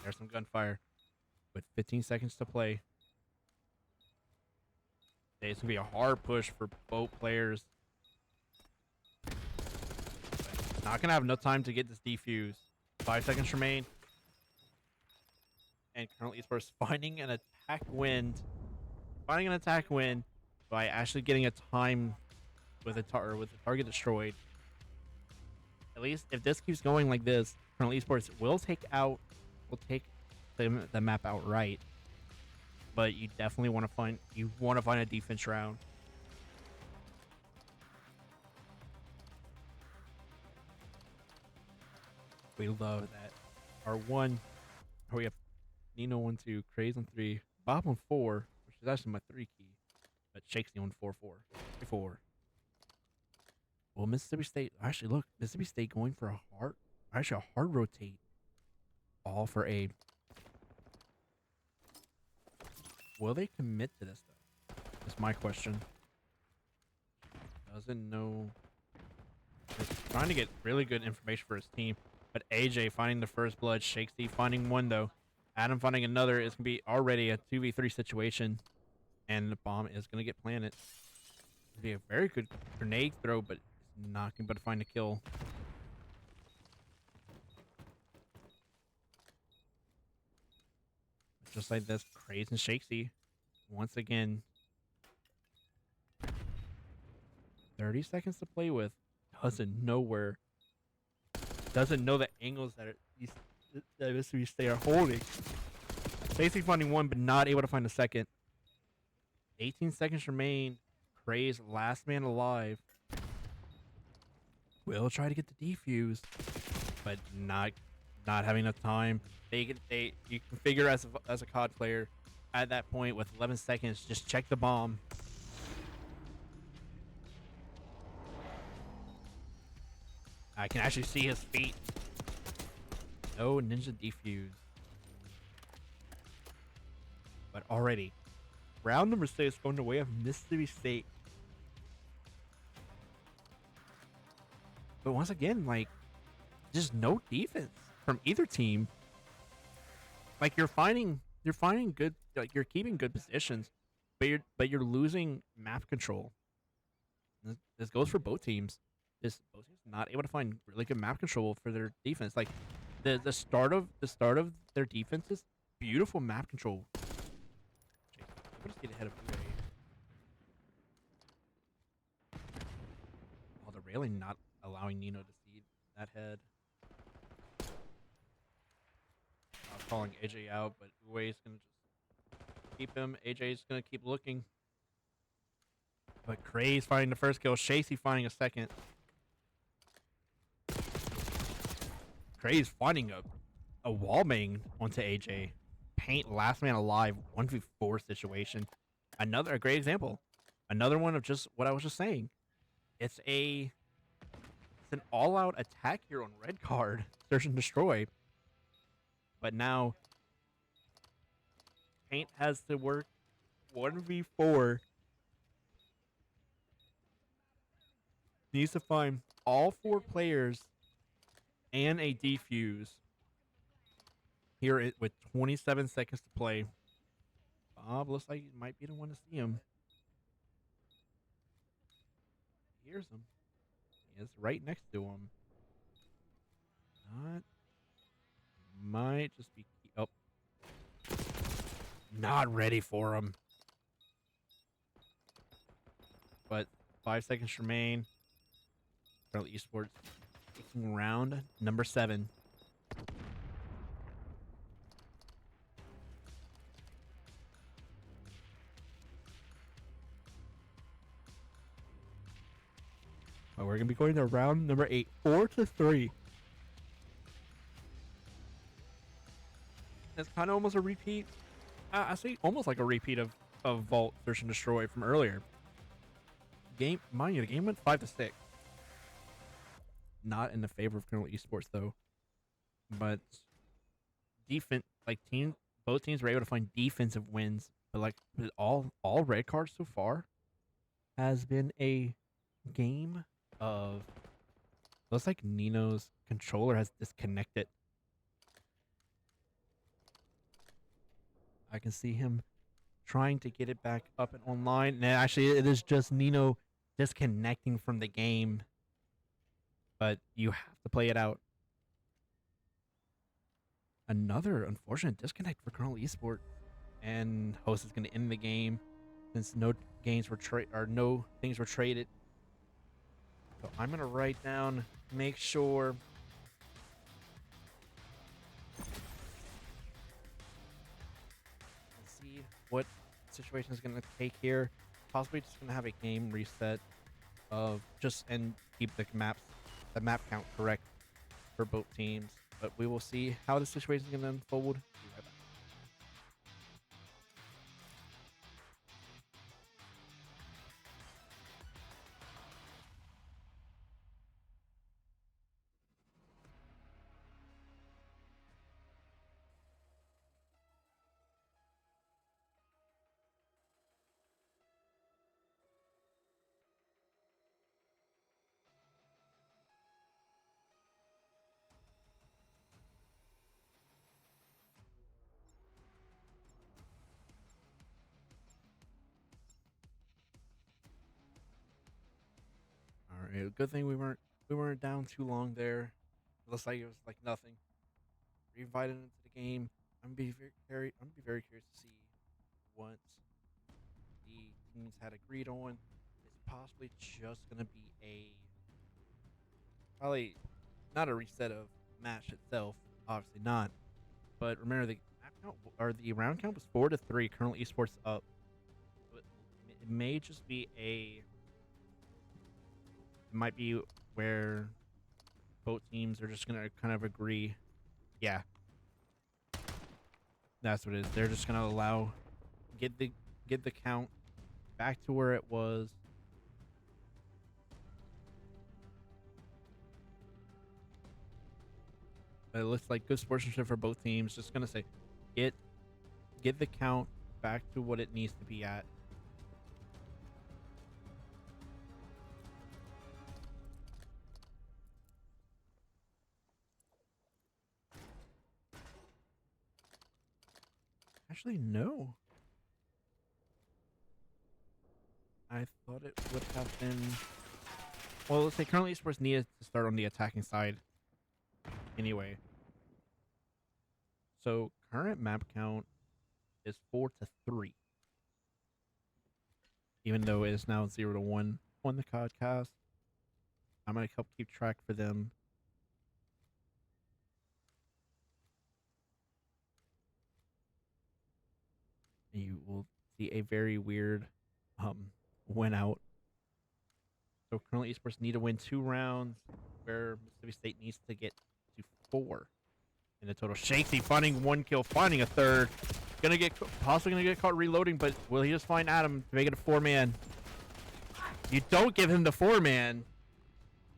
there's some gunfire with 15 seconds to play. It's gonna be a hard push for both players. Not gonna have enough time to get this defuse. 5 seconds remain. And currently Esports finding an attack win. By actually getting a time with the target destroyed. At least if this keeps going like this, currently Esports will take the map outright. But you definitely want to find a defense round. We love that. R1. We have Nino 1-2, Craze on 3, Bob on 4, which is actually my 3 key, but Shakesy on 4-4. 4. Well, Mississippi State Mississippi State going for a hard rotate. All for A. Will they commit to this though? That's my question. Doesn't know. He's trying to get really good information for his team. But AJ finding the first blood, Shakesy finding one though. Adam finding another. It's gonna be already a 2v3 situation. And the bomb is gonna get planted. It'll be a very good grenade throw, but it's not gonna be able to find a kill. Just like this, Craze and Shakesy once again. 30 seconds to play with. Doesn't know the angles that Mississippi State are holding. Basically finding one, but not able to find a second. 18 seconds remain. Craze, last man alive. Will try to get the defuse, but not having enough time. You can figure as a COD player at that point with 11 seconds, just check the bomb. I can actually see his feet. No ninja defuse. But already, round number 6 going the way of Mississippi State. But once again, like, just no defense from either team. Like you're finding good, like you're keeping good positions, but you're losing map control. This goes for both teams. Both teams not able to find really good map control for their defense. Like the start of their defense is beautiful map control. Let's get ahead of UA. Oh, the railing not allowing Nino to see that head. calling AJ out, but Uwe's gonna just keep him. AJ's gonna keep looking. But Cray's finding the first kill. Shacy finding a second. Cray's finding a wall bang onto AJ. Paint last man alive 1v4 situation. A great example. Another one of just what I was just saying. It's an all-out attack here on red card. Search and destroy. But now Paint has to work 1v4. Needs to find all 4 players and a defuse. Here with 27 seconds to play. Bob looks like he might be the one to see him. He hears him. He is right next to him. Not. Might just be. Oh. Not ready for him. But 5 seconds remain. Currently, Esports taking round number 7. But we're going to be going to round number 8. 4-3. It's kind of almost a repeat. I say almost like a repeat of Vault Search and Destroy from earlier. Mind you, the game went 5-6. Not in the favor of Colonel Esports though. But defense, like both teams were able to find defensive wins. But like all red cards so far has been a game of. Looks like Nino's controller has disconnected. I can see him trying to get it back up and online. And actually, it is just Nino disconnecting from the game. But you have to play it out. Another unfortunate disconnect for Colonel Esports. And Host is going to end the game since no things were traded. So I'm going to write down, make sure. See what situation is going to take here. Possibly just going to have a game reset of and keep the map count correct for both teams. But we will see how the situation is going to unfold. Be right back. All right, good thing we weren't down too long there. It looks like it was like nothing. Reinvited into the game. I'm gonna be very curious to see what the teams had agreed on. It's possibly just gonna be probably not a reset of match itself, obviously not. But remember the map count or the round count was 4-3. Currently, Esports up. But it may just be it might be where both teams are just gonna kind of agree. Yeah, that's what it is. They're just gonna get the count back to where it was. But it looks like good sportsmanship for both teams. Just gonna say, get the count back to what it needs to be at. Actually, no. I thought it would have been. Well, let's say currently Esports needed to start on the attacking side. Anyway. So current map count is 4-3. Even though it is now 0-1 on the podcast. I'm gonna help keep track for them. You will see a very weird win out. So currently Esports need to win 2 rounds, where Mississippi State needs to get to 4 in the total. Shakesy finding 1 kill, finding a third. Possibly gonna get caught reloading, but will he just find Adam to make it a 4-man? You don't give him the 4-man.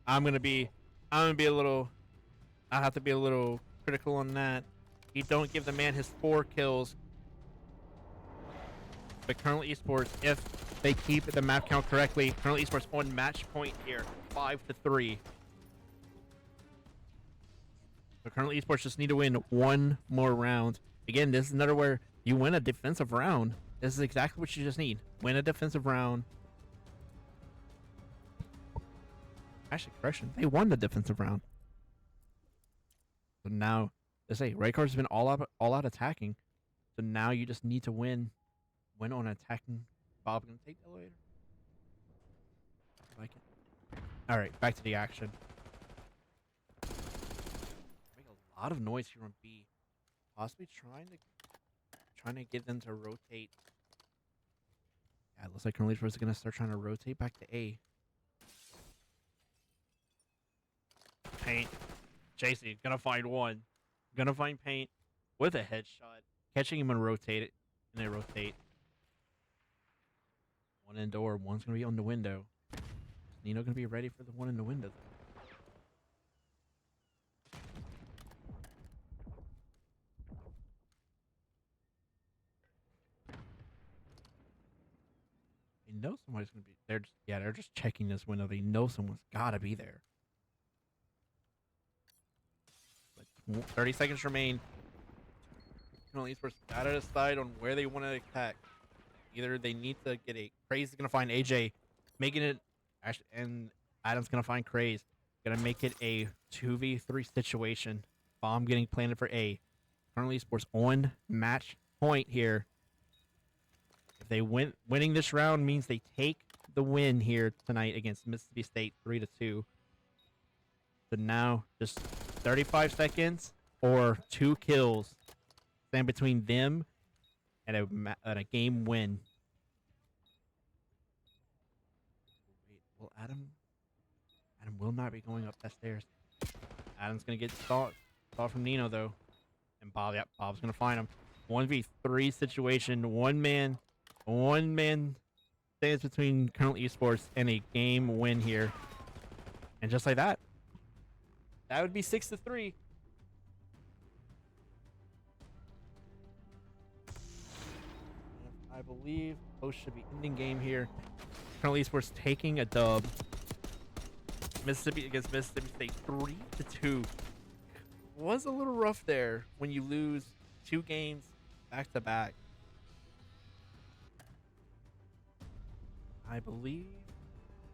I'm gonna be a little. I have to be a little critical on that. You don't give the man his 4 kills. But currently Esports, if they keep the map count correctly, currently Esports on match point here, 5-3. So currently Esports just need to win 1 more round. Again, this is another where you win a defensive round. This is exactly what you just need. Win a defensive round. Actually, correction. They won the defensive round. So now, let's say Red Card's been all out attacking. So now you just need to win on attacking. Bob gonna take the elevator. I like it. All right, back to the action. Make a lot of noise here on B. Possibly trying to get them to rotate. Yeah, it looks like currently is gonna start trying to rotate back to A. Paint. JC gonna find one. Gonna find Paint with a headshot. Catching him and rotate it. And they rotate. One indoor, one's gonna be on the window. Nino gonna be ready for the one in the window though. They know somebody's gonna be there. They're just checking this window. They know someone's gotta be there. But 30 seconds remain. Currently, Esports gotta decide on where they want to attack. Either they need to get a Craze is gonna find AJ, making it, and Adam's gonna find Craze, gonna make it a 2v3 situation. Bomb getting planted for A. Currently, Esports on match point here. If they winning this round means they take the win here tonight against Mississippi State 3-2. So now just 35 seconds or 2 kills stand between them and a game win. Wait, well, Adam will not be going up that stairs. Adam's gonna get thought from Nino though, and Bob. Yep, Bob's gonna find him. 1v3 situation. One man stands between currently Esports and a game win here, and just like that, that would be 6-3. I believe both should be ending game here. Currently, Esports taking a dub. Mississippi against Mississippi State 3-2. Was a little rough there when you lose 2 games back to back. I believe.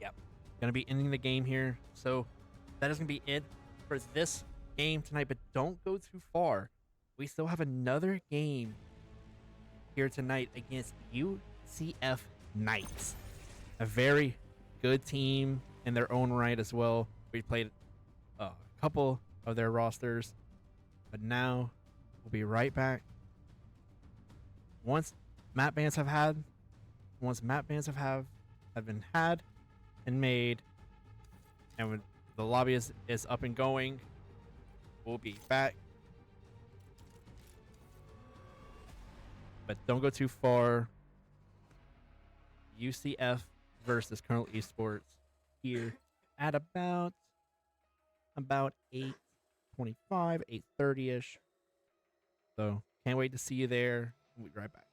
Yep. Gonna be ending the game here. So that is gonna be it for this game tonight. But don't go too far. We still have another game here tonight against UCF Knights, a very good team in their own right as well. We played a couple of their rosters, but now we'll be right back. Once map bans have been had and made, and when the lobby is up and going, we'll be back. But don't go too far. UCF versus Colonel Esports here at about 8:25, 8:30ish. So can't wait to see you there. We'll be right back.